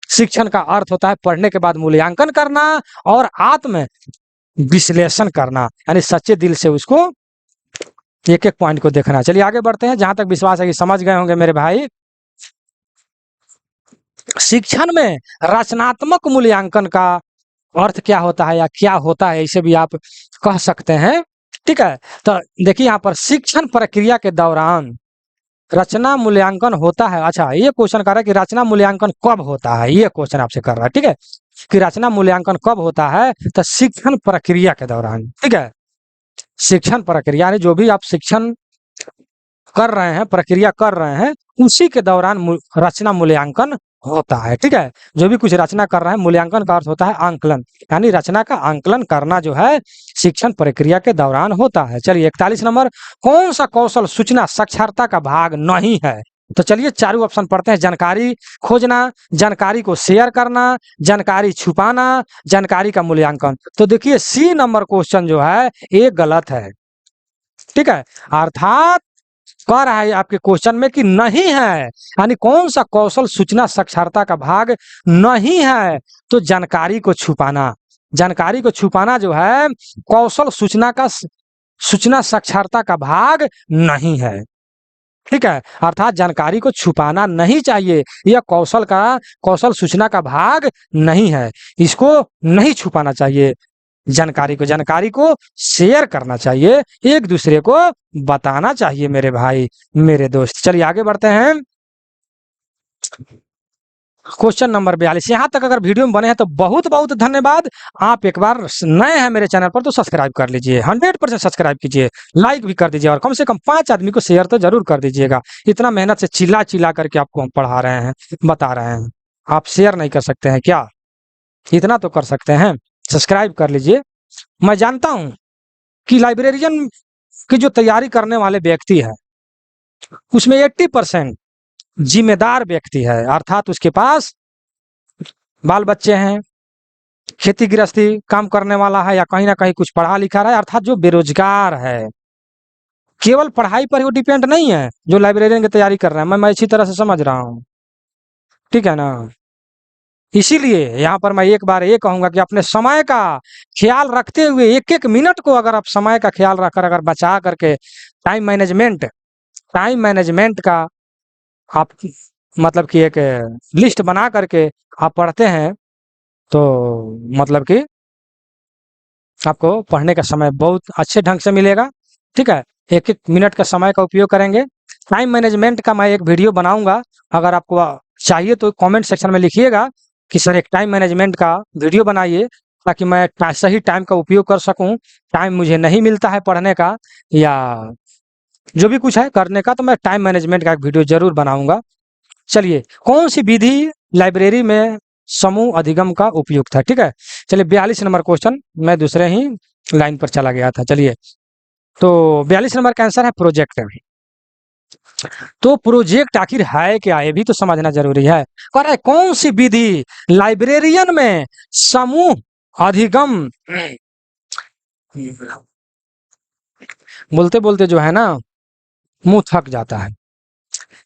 शिक्षण का अर्थ होता है पढ़ने के बाद मूल्यांकन करना और आत्म विश्लेषण करना, यानी सच्चे दिल से उसको एक एक पॉइंट को देखना। चलिए आगे बढ़ते हैं, जहां तक विश्वास है कि समझ गए होंगे मेरे भाई। शिक्षण में रचनात्मक मूल्यांकन का अर्थ क्या होता है या क्या होता है, इसे भी आप कह सकते हैं। ठीक है, तो देखिए यहाँ पर शिक्षण प्रक्रिया के दौरान रचना मूल्यांकन होता है। अच्छा, ये क्वेश्चन कर रहा है कि रचना मूल्यांकन कब होता है, ये क्वेश्चन आपसे कर रहा है। ठीक है, कि रचना मूल्यांकन कब होता है? तो शिक्षण प्रक्रिया के दौरान। ठीक है, शिक्षण प्रक्रिया यानी जो भी आप शिक्षण कर रहे हैं, प्रक्रिया कर रहे हैं, उसी के दौरान रचना मूल्यांकन होता है। ठीक है, जो भी कुछ रचना कर रहे हैं, मूल्यांकन का अर्थ होता है आंकलन, यानी रचना का आंकलन करना जो है शिक्षण प्रक्रिया के दौरान होता है। चलिए 41 नंबर, कौन सा कौशल सूचना साक्षरता का भाग नहीं है? तो चलिए चारों ऑप्शन पढ़ते हैं। जानकारी खोजना, जानकारी को शेयर करना, जानकारी छुपाना, जानकारी का मूल्यांकन। तो देखिए सी नंबर क्वेश्चन जो है ये गलत है। ठीक है, अर्थात कह रहा है आपके क्वेश्चन में कि नहीं है, यानी कौन सा कौशल सूचना साक्षरता का भाग नहीं है? तो जानकारी को छुपाना। जानकारी को छुपाना जो है कौशल सूचना साक्षरता का भाग नहीं है। ठीक है, अर्थात जानकारी को छुपाना नहीं चाहिए, यह कौशल सूचना का भाग नहीं है, इसको नहीं छुपाना चाहिए। जानकारी को शेयर करना चाहिए, एक दूसरे को बताना चाहिए मेरे भाई, मेरे दोस्त। चलिए आगे बढ़ते हैं, क्वेश्चन नंबर 42। यहाँ तक अगर वीडियो में बने हैं तो बहुत बहुत धन्यवाद। आप एक बार नए हैं मेरे चैनल पर तो सब्सक्राइब कर लीजिए, 100% सब्सक्राइब कीजिए, लाइक भी कर दीजिए और कम से कम 5 आदमी को शेयर तो जरूर कर दीजिएगा। इतना मेहनत से चिल्ला करके आपको हम पढ़ा रहे हैं, बता रहे हैं, आप शेयर नहीं कर सकते हैं क्या? इतना तो कर सकते हैं, सब्सक्राइब कर लीजिए। मैं जानता हूं कि लाइब्रेरियन की जो तैयारी करने वाले व्यक्ति है उसमें 80% जिम्मेदार व्यक्ति है, अर्थात उसके पास बाल बच्चे हैं, खेती गृहस्थी काम करने वाला है या कहीं ना कहीं कुछ पढ़ा लिखा रहा है, अर्थात जो बेरोजगार है, केवल पढ़ाई पर ही वो डिपेंड नहीं है जो लाइब्रेरियन की तैयारी कर रहा है। मैं अच्छी तरह से समझ रहा हूँ, ठीक है ना। इसीलिए यहाँ पर मैं एक बार ये कहूंगा कि अपने समय का ख्याल रखते हुए एक एक मिनट को अगर आप समय का ख्याल रखकर अगर बचा करके टाइम मैनेजमेंट का आप मतलब कि एक लिस्ट बना करके आप पढ़ते हैं तो मतलब कि आपको पढ़ने का समय बहुत अच्छे ढंग से मिलेगा, ठीक है। एक एक मिनट का समय का उपयोग करेंगे। टाइम मैनेजमेंट का मैं एक वीडियो बनाऊंगा, अगर आपको चाहिए तो कमेंट सेक्शन में लिखिएगा कि सर एक टाइम मैनेजमेंट का वीडियो बनाइए, ताकि मैं सही टाइम का उपयोग कर सकूं। टाइम मुझे नहीं मिलता है पढ़ने का या जो भी कुछ है करने का, तो मैं टाइम मैनेजमेंट का एक वीडियो जरूर बनाऊंगा। चलिए, कौन सी विधि लाइब्रेरी में समूह अधिगम का उपयुक्त है, ठीक है। चलिए 42 नंबर क्वेश्चन, मैं दूसरे ही लाइन पर चला गया था। चलिए, तो 42 नंबर का आंसर है प्रोजेक्ट। तो प्रोजेक्ट आखिर है क्या, ये भी तो समझना जरूरी है। और है कौन सी विधि लाइब्रेरियन में समूह अधिगम, बोलते बोलते जो है ना मुंह थक जाता है।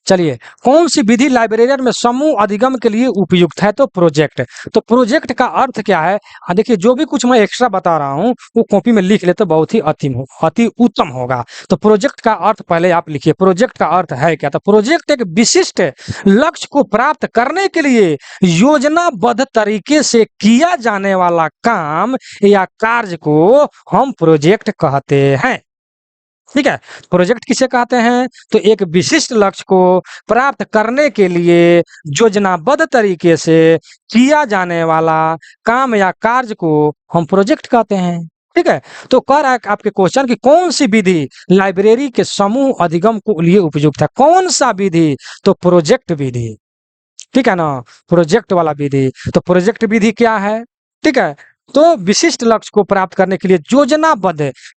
चलिए, कौन सी विधि लाइब्रेरियन में समूह अधिगम के लिए उपयुक्त है, तो प्रोजेक्ट। तो प्रोजेक्ट का अर्थ क्या है, देखिए जो भी कुछ मैं एक्स्ट्रा बता रहा हूं वो कॉपी में लिख ले तो बहुत ही अति उत्तम होगा। तो प्रोजेक्ट का अर्थ पहले आप लिखिए, प्रोजेक्ट का अर्थ है क्या। तो प्रोजेक्ट एक विशिष्ट लक्ष्य को प्राप्त करने के लिए योजनाबद्ध तरीके से किया जाने वाला काम या कार्य को हम प्रोजेक्ट कहते हैं, ठीक है। प्रोजेक्ट किसे कहते हैं, तो एक विशिष्ट लक्ष्य को प्राप्त करने के लिए योजनाबद्ध तरीके से किया जाने वाला काम या कार्य को हम प्रोजेक्ट कहते हैं, ठीक है। तो कह रहा है आपके क्वेश्चन कि कौन सी विधि लाइब्रेरी के समूह अधिगम को लिए उपयुक्त है, कौन सा विधि, तो प्रोजेक्ट विधि, ठीक है ना। प्रोजेक्ट वाला विधि, तो प्रोजेक्ट विधि क्या है, ठीक है। तो विशिष्ट लक्ष्य को प्राप्त करने के लिए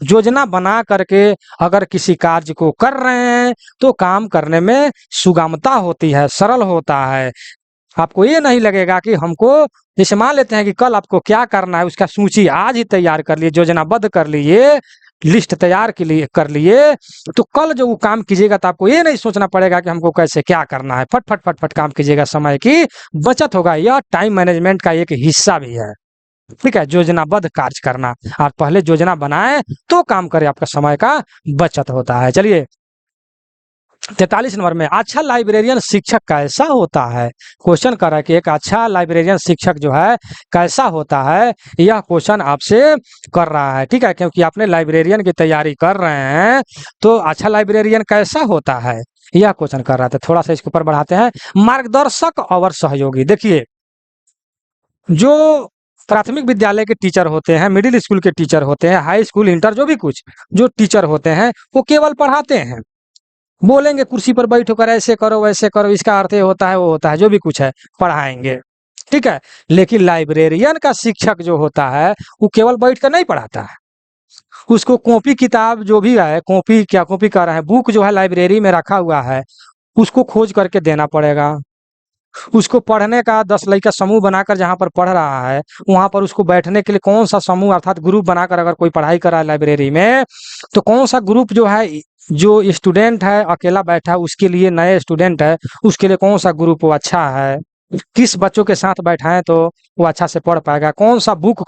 योजना बना करके अगर किसी कार्य को कर रहे हैं तो काम करने में सुगमता होती है, सरल होता है। आपको ये नहीं लगेगा कि हमको, जैसे मान लेते हैं कि कल आपको क्या करना है उसका सूची आज ही तैयार कर लिए, योजनाबद्ध कर लिए, लिस्ट तैयार के लिए कर लिए, तो कल जो वो काम कीजिएगा तो आपको ये नहीं सोचना पड़ेगा कि हमको कैसे क्या करना है, फट फट फट फट काम कीजिएगा, समय की बचत होगा। यह टाइम मैनेजमेंट का एक हिस्सा भी है, ठीक है। योजनाबद्ध कार्य करना, आप पहले योजना बनाए तो काम करें, आपका समय का बचत होता है। चलिए 43 नंबर में, अच्छा लाइब्रेरियन शिक्षक कैसा होता है। क्वेश्चन कर रहा है कि एक अच्छा लाइब्रेरियन शिक्षक जो है कैसा होता है, यह क्वेश्चन आपसे कर रहा है, ठीक है। क्योंकि आपने लाइब्रेरियन की तैयारी कर रहे हैं तो अच्छा लाइब्रेरियन कैसा होता है यह क्वेश्चन कर रहा था। थोड़ा सा इसके ऊपर बढ़ाते हैं, मार्गदर्शक और सहयोगी। देखिए, जो प्राथमिक विद्यालय के टीचर होते हैं, मिडिल स्कूल के टीचर होते हैं, हाई स्कूल इंटर जो भी कुछ जो टीचर होते हैं वो केवल पढ़ाते हैं, बोलेंगे कुर्सी पर बैठो कर ऐसे करो वैसे करो, इसका अर्थ ये होता है वो होता है, जो भी कुछ है पढ़ाएंगे, ठीक है। लेकिन लाइब्रेरियन का शिक्षक जो होता है वो केवल बैठ कर नहीं पढ़ाता है, उसको कॉपी किताब जो भी है, कॉपी कर रहे हैं, बुक जो है लाइब्रेरी में रखा हुआ है उसको खोज करके देना पड़ेगा। उसको पढ़ने का 10 लड़का समूह बनाकर जहाँ पर पढ़ रहा है वहां पर उसको बैठने के लिए कौन सा समूह अर्थात ग्रुप बनाकर अगर कोई पढ़ाई कर रहा है लाइब्रेरी में, तो कौन सा ग्रुप जो है, जो स्टूडेंट है अकेला बैठा है उसके लिए, नए स्टूडेंट है उसके लिए कौन सा ग्रुप वो अच्छा है, किस बच्चों के साथ बैठाएं तो वो अच्छा से पढ़ पाएगा, कौन सा बुक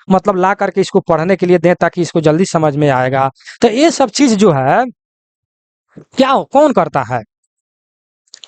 मतलब ला करके इसको पढ़ने के लिए दें ताकि इसको जल्दी समझ में आएगा। तो ये सब चीज जो है क्या कौन करता है,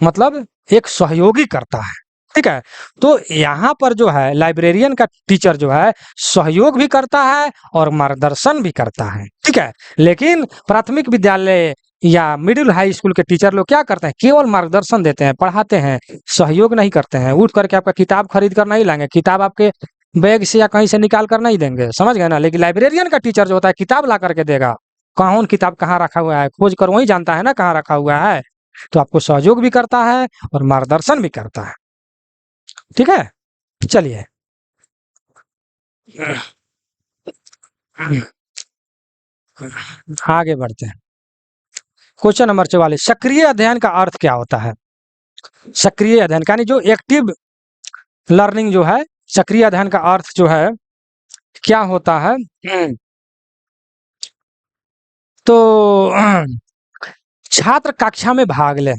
मतलब एक सहयोगी करता है, ठीक है। तो यहाँ पर जो है लाइब्रेरियन का टीचर जो है सहयोग भी करता है और मार्गदर्शन भी करता है, ठीक है। लेकिन प्राथमिक विद्यालय या मिडिल हाई स्कूल के टीचर लोग क्या करते हैं, केवल मार्गदर्शन देते हैं, पढ़ाते हैं, सहयोग नहीं करते हैं। उठ करके आपका किताब खरीद कर नहीं लाएंगे, किताब आपके बैग से या कहीं से निकाल कर नहीं देंगे, समझ गए ना। लेकिन लाइब्रेरियन का टीचर जो होता है किताब ला करके देगा, कौन किताब कहाँ रखा हुआ है खोज कर वही जानता है ना कहाँ रखा हुआ है, तो आपको सहयोग भी करता है और मार्गदर्शन भी करता है, ठीक है। चलिए आगे बढ़ते हैं। क्वेश्चन नंबर 44, सक्रिय अध्ययन का अर्थ क्या होता है। सक्रिय अध्ययन यानी जो एक्टिव लर्निंग जो है, सक्रिय अध्ययन का अर्थ जो है क्या होता है तो छात्र कक्षा में भाग ले।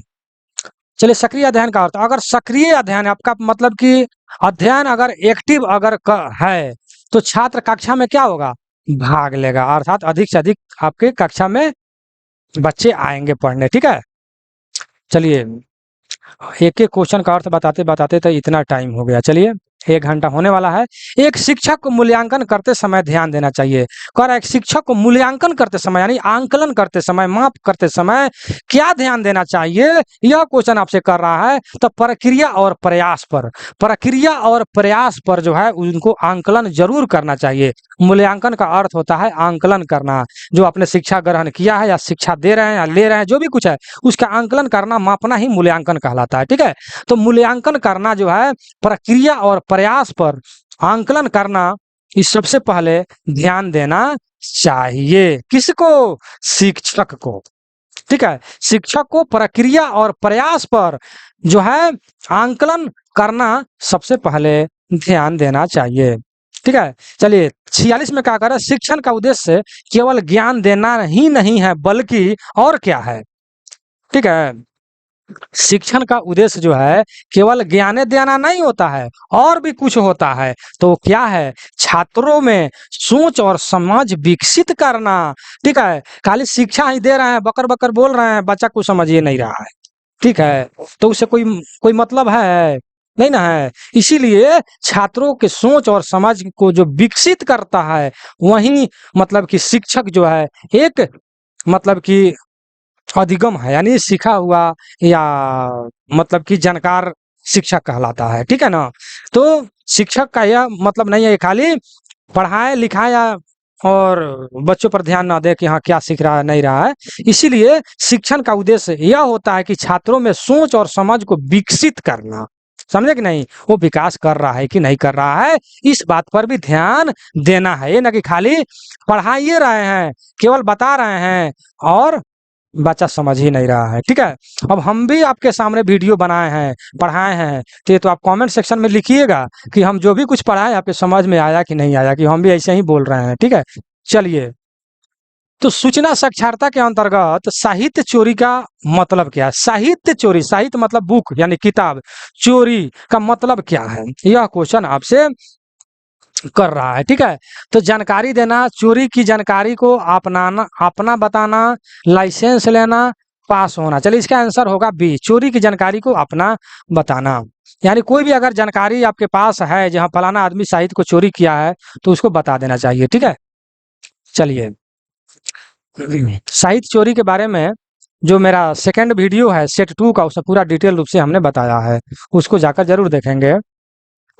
चलिए सक्रिय अध्ययन का अर्थ, अगर सक्रिय अध्ययन आपका मतलब कि अध्ययन अगर एक्टिव अगर है तो छात्र कक्षा में क्या होगा, भाग लेगा, अर्थात अधिक से अधिक आपके कक्षा में बच्चे आएंगे पढ़ने। ठीक है, चलिए एक एक क्वेश्चन का अर्थ बताते बताते तो इतना टाइम हो गया। चलिए 1 घंटा होने वाला है। एक शिक्षक को मूल्यांकन करते समय ध्यान देना चाहिए। कह रहा है शिक्षक को मूल्यांकन करते समय यानी आंकलन करते समय, माप करते समय क्या ध्यान देना चाहिए, यह क्वेश्चन आपसे कर रहा है। तो प्रक्रिया और प्रयास पर, प्रक्रिया और प्रयास पर जो है उनको आंकलन जरूर करना चाहिए। मूल्यांकन का अर्थ होता है आंकलन करना, जो आपने शिक्षा ग्रहण किया है या शिक्षा दे रहे हैं या ले रहे हैं, जो भी कुछ है उसका आंकलन करना, मापना ही मूल्यांकन कहलाता है। ठीक है, तो मूल्यांकन करना जो है प्रक्रिया और प्रयास पर आंकलन करना, इस सबसे पहले ध्यान देना चाहिए। किसको, शिक्षक को। ठीक है, शिक्षक को प्रक्रिया और प्रयास पर जो है आंकलन करना सबसे पहले ध्यान देना चाहिए। ठीक है, चलिए 46 में क्या कर रहा है, शिक्षण का उद्देश्य केवल ज्ञान देना ही नहीं है बल्कि और क्या है। ठीक है, शिक्षण का उद्देश्य जो है केवल ज्ञान देना नहीं होता है, और भी कुछ होता है। तो क्या है, छात्रों में सोच और समझ विकसित करना। ठीक है, खाली शिक्षा ही दे रहे हैं, बकर बकर बोल रहे हैं, बच्चा कुछ समझ ही नहीं रहा है। ठीक है, तो उससे कोई कोई मतलब है नहीं ना है। इसीलिए छात्रों के सोच और समझ को जो विकसित करता है वही मतलब कि शिक्षक जो है एक मतलब कि अधिगम है, यानी सीखा हुआ या मतलब कि जानकार शिक्षक कहलाता है। ठीक है ना, तो शिक्षक का यह मतलब नहीं है खाली पढ़ाए लिखाए या और बच्चों पर ध्यान ना दे कि हाँ क्या सीख रहा है नहीं रहा है। इसीलिए शिक्षण का उद्देश्य यह होता है कि छात्रों में सोच और समझ को विकसित करना। समझे कि नहीं, वो विकास कर रहा है कि नहीं कर रहा है, इस बात पर भी ध्यान देना है। ये ना कि खाली पढ़ाइए रहे हैं, केवल बता रहे हैं और बच्चा समझ ही नहीं रहा है। ठीक है, अब हम भी आपके सामने वीडियो बनाए हैं, पढ़ाए हैं, तो आप कमेंट सेक्शन में लिखिएगा कि हम जो भी कुछ पढ़ाए आपके समझ में आया कि नहीं आया, कि हम भी ऐसे ही बोल रहे हैं। ठीक है, चलिए तो सूचना साक्षरता के अंतर्गत साहित्य चोरी का मतलब क्या है। साहित्य चोरी, साहित्य मतलब बुक यानी किताब, चोरी का मतलब क्या है, यह क्वेश्चन आपसे कर रहा है। ठीक है, तो जानकारी देना, चोरी की जानकारी को अपनाना, अपना बताना, लाइसेंस लेना, पास होना। चलिए इसका आंसर होगा बी, चोरी की जानकारी को अपना बताना। यानी कोई भी अगर जानकारी आपके पास है जहां फलाना आदमी साहित्य को चोरी किया है तो उसको बता देना चाहिए। ठीक है, चलिए साहित्य चोरी के बारे में जो मेरा सेकंड वीडियो है सेट 2 का, उसमें पूरा डिटेल रूप से हमने बताया है, उसको जाकर जरूर देखेंगे।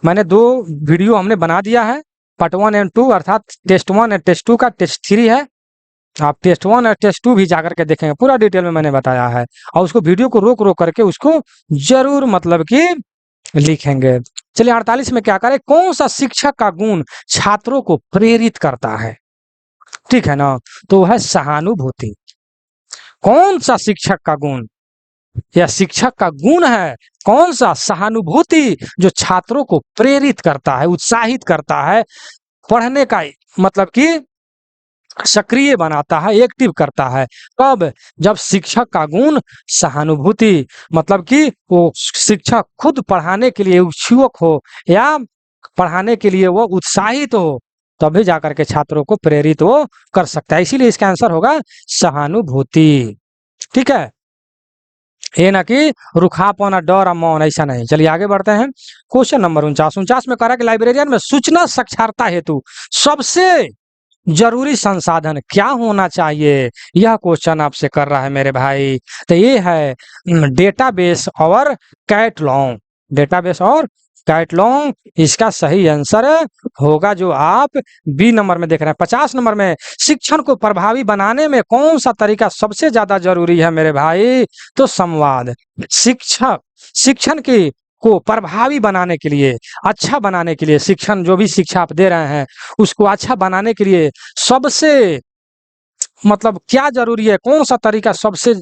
मैंने 2 वीडियो हमने बना दिया है, पार्ट 1 एंड 2, अर्थात टेस्ट 1 और टेस्ट 2 का, टेस्ट 3 है। आप टेस्ट 1 और टेस्ट 2 भी जाकर के देखेंगे, पूरा डिटेल में मैंने बताया है, और उसको वीडियो को रोक रोक करके उसको जरूर मतलब कि लिखेंगे। चलिए 48 में क्या करें, कौन सा शिक्षक का गुण छात्रों को प्रेरित करता है। ठीक है ना, तो है सहानुभूति। कौन सा शिक्षक का गुण, या शिक्षक का गुण है कौन सा, सहानुभूति, जो छात्रों को प्रेरित करता है, उत्साहित करता है, पढ़ने का मतलब कि सक्रिय बनाता है, एक्टिव करता है। कब, जब शिक्षक का गुण सहानुभूति, मतलब कि वो शिक्षक खुद पढ़ाने के लिए इच्छुक हो या पढ़ाने के लिए वो उत्साहित हो, तभी जाकर के छात्रों को प्रेरित वो कर सकता है। इसीलिए इसका आंसर होगा सहानुभूति। ठीक है, ये ना कि रुखापन, डर, मौन, ऐसा नहीं। चलिए आगे बढ़ते हैं। क्वेश्चन नंबर 49 में कह रहा है कि लाइब्रेरियन में सूचना साक्षरता हेतु सबसे जरूरी संसाधन क्या होना चाहिए, यह क्वेश्चन आपसे कर रहा है मेरे भाई। तो ये है डेटाबेस और कैटलॉग, डेटाबेस और कैटलॉग इसका सही आंसर होगा, जो आप बी नंबर में देख रहे हैं। 50 नंबर में शिक्षण को प्रभावी बनाने में कौन सा तरीका सबसे ज्यादा जरूरी है मेरे भाई, तो संवाद। शिक्षक शिक्षण की को प्रभावी बनाने के लिए, अच्छा बनाने के लिए, शिक्षण जो भी शिक्षा आप दे रहे हैं उसको अच्छा बनाने के लिए सबसे मतलब क्या जरूरी है, कौन सा तरीका सबसे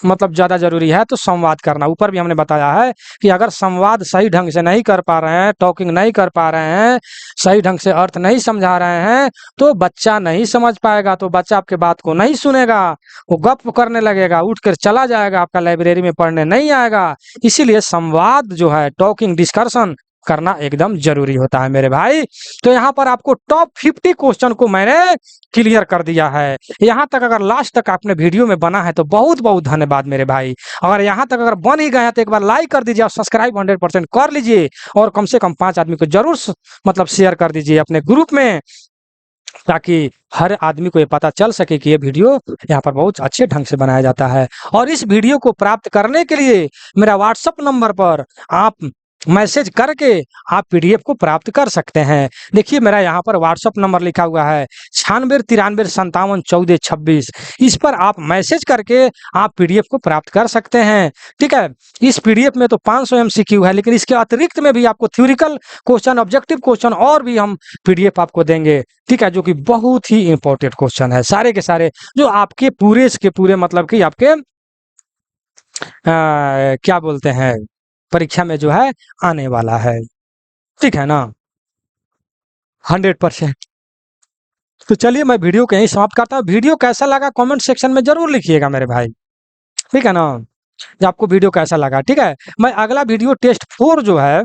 मतलब ज़्यादा ज़रूरी है तो संवाद करना। ऊपर भी हमने बताया है कि अगर संवाद सही ढंग से नहीं कर पा रहे हैं, टॉकिंग नहीं कर पा रहे हैं, सही ढंग से अर्थ नहीं समझा रहे हैं, तो बच्चा नहीं समझ पाएगा, तो बच्चा आपके बात को नहीं सुनेगा, वो गप करने लगेगा, उठ कर चला जाएगा, आपका लाइब्रेरी में पढ़ने नहीं आएगा। इसीलिए संवाद जो है, टॉकिंग, डिस्कशन करना एकदम जरूरी होता है मेरे भाई। तो यहाँ पर आपको टॉप 50 क्वेश्चन को मैंने क्लियर कर दिया है। यहाँ तक अगर लास्ट तक आपने वीडियो में बना है तो बहुत बहुत धन्यवाद मेरे भाई। अगर यहाँ तक अगर बन ही गए हैं तो एक बार लाइक कर दीजिए और सब्सक्राइब 100% कर लीजिए, और कम से कम 5 आदमी को जरूर मतलब शेयर कर दीजिए अपने ग्रुप में, ताकि हर आदमी को ये पता चल सके कि ये वीडियो यहाँ पर बहुत अच्छे ढंग से बनाया जाता है। और इस वीडियो को प्राप्त करने के लिए मेरा व्हाट्सएप नंबर पर आप मैसेज करके आप पीडीएफ को प्राप्त कर सकते हैं। देखिए मेरा यहाँ पर व्हाट्सएप नंबर लिखा हुआ है 96 93 57 14 26। इस पर आप मैसेज करके आप पीडीएफ को प्राप्त कर सकते हैं। ठीक है, इस पीडीएफ में तो 500 एमसीक्यू है, लेकिन इसके अतिरिक्त में भी आपको थ्योरिकल क्वेश्चन, ऑब्जेक्टिव क्वेश्चन और भी हम पीडीएफ आपको देंगे। ठीक है, जो कि बहुत ही इंपॉर्टेंट क्वेश्चन है, सारे के सारे जो आपके पूरे के पूरे मतलब कि आपके क्या बोलते हैं परीक्षा में जो है आने वाला है। ठीक है ना, 100%। तो चलिए मैं वीडियो को यहीं समाप्त करता हूँ। वीडियो कैसा लगा कमेंट सेक्शन में जरूर लिखिएगा मेरे भाई। ठीक है ना, कि आपको वीडियो कैसा लगा। ठीक है, मैं अगला वीडियो टेस्ट 4 जो है,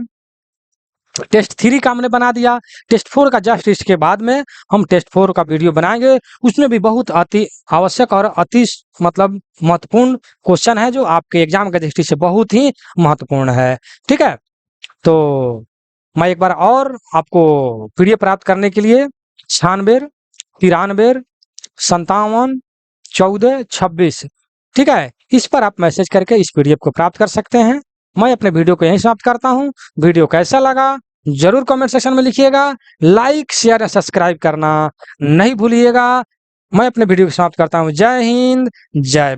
टेस्ट 3 का हमने बना दिया, टेस्ट 4 का जस्ट इसके बाद में हम टेस्ट 4 का वीडियो बनाएंगे। उसमें भी बहुत अति आवश्यक और अति मतलब महत्वपूर्ण क्वेश्चन है, जो आपके एग्जाम के दृष्टि से बहुत ही महत्वपूर्ण है। ठीक है, तो मैं एक बार और आपको पीडीएफ प्राप्त करने के लिए 96 93 57 14 26, ठीक है, इस पर आप मैसेज करके इस पीडीएफ को प्राप्त कर सकते हैं। मैं अपने वीडियो को यहीं समाप्त करता हूं। वीडियो कैसा लगा जरूर कमेंट सेक्शन में लिखिएगा। लाइक, शेयर या सब्सक्राइब करना नहीं भूलिएगा। मैं अपने वीडियो को समाप्त करता हूं। जय हिंद, जय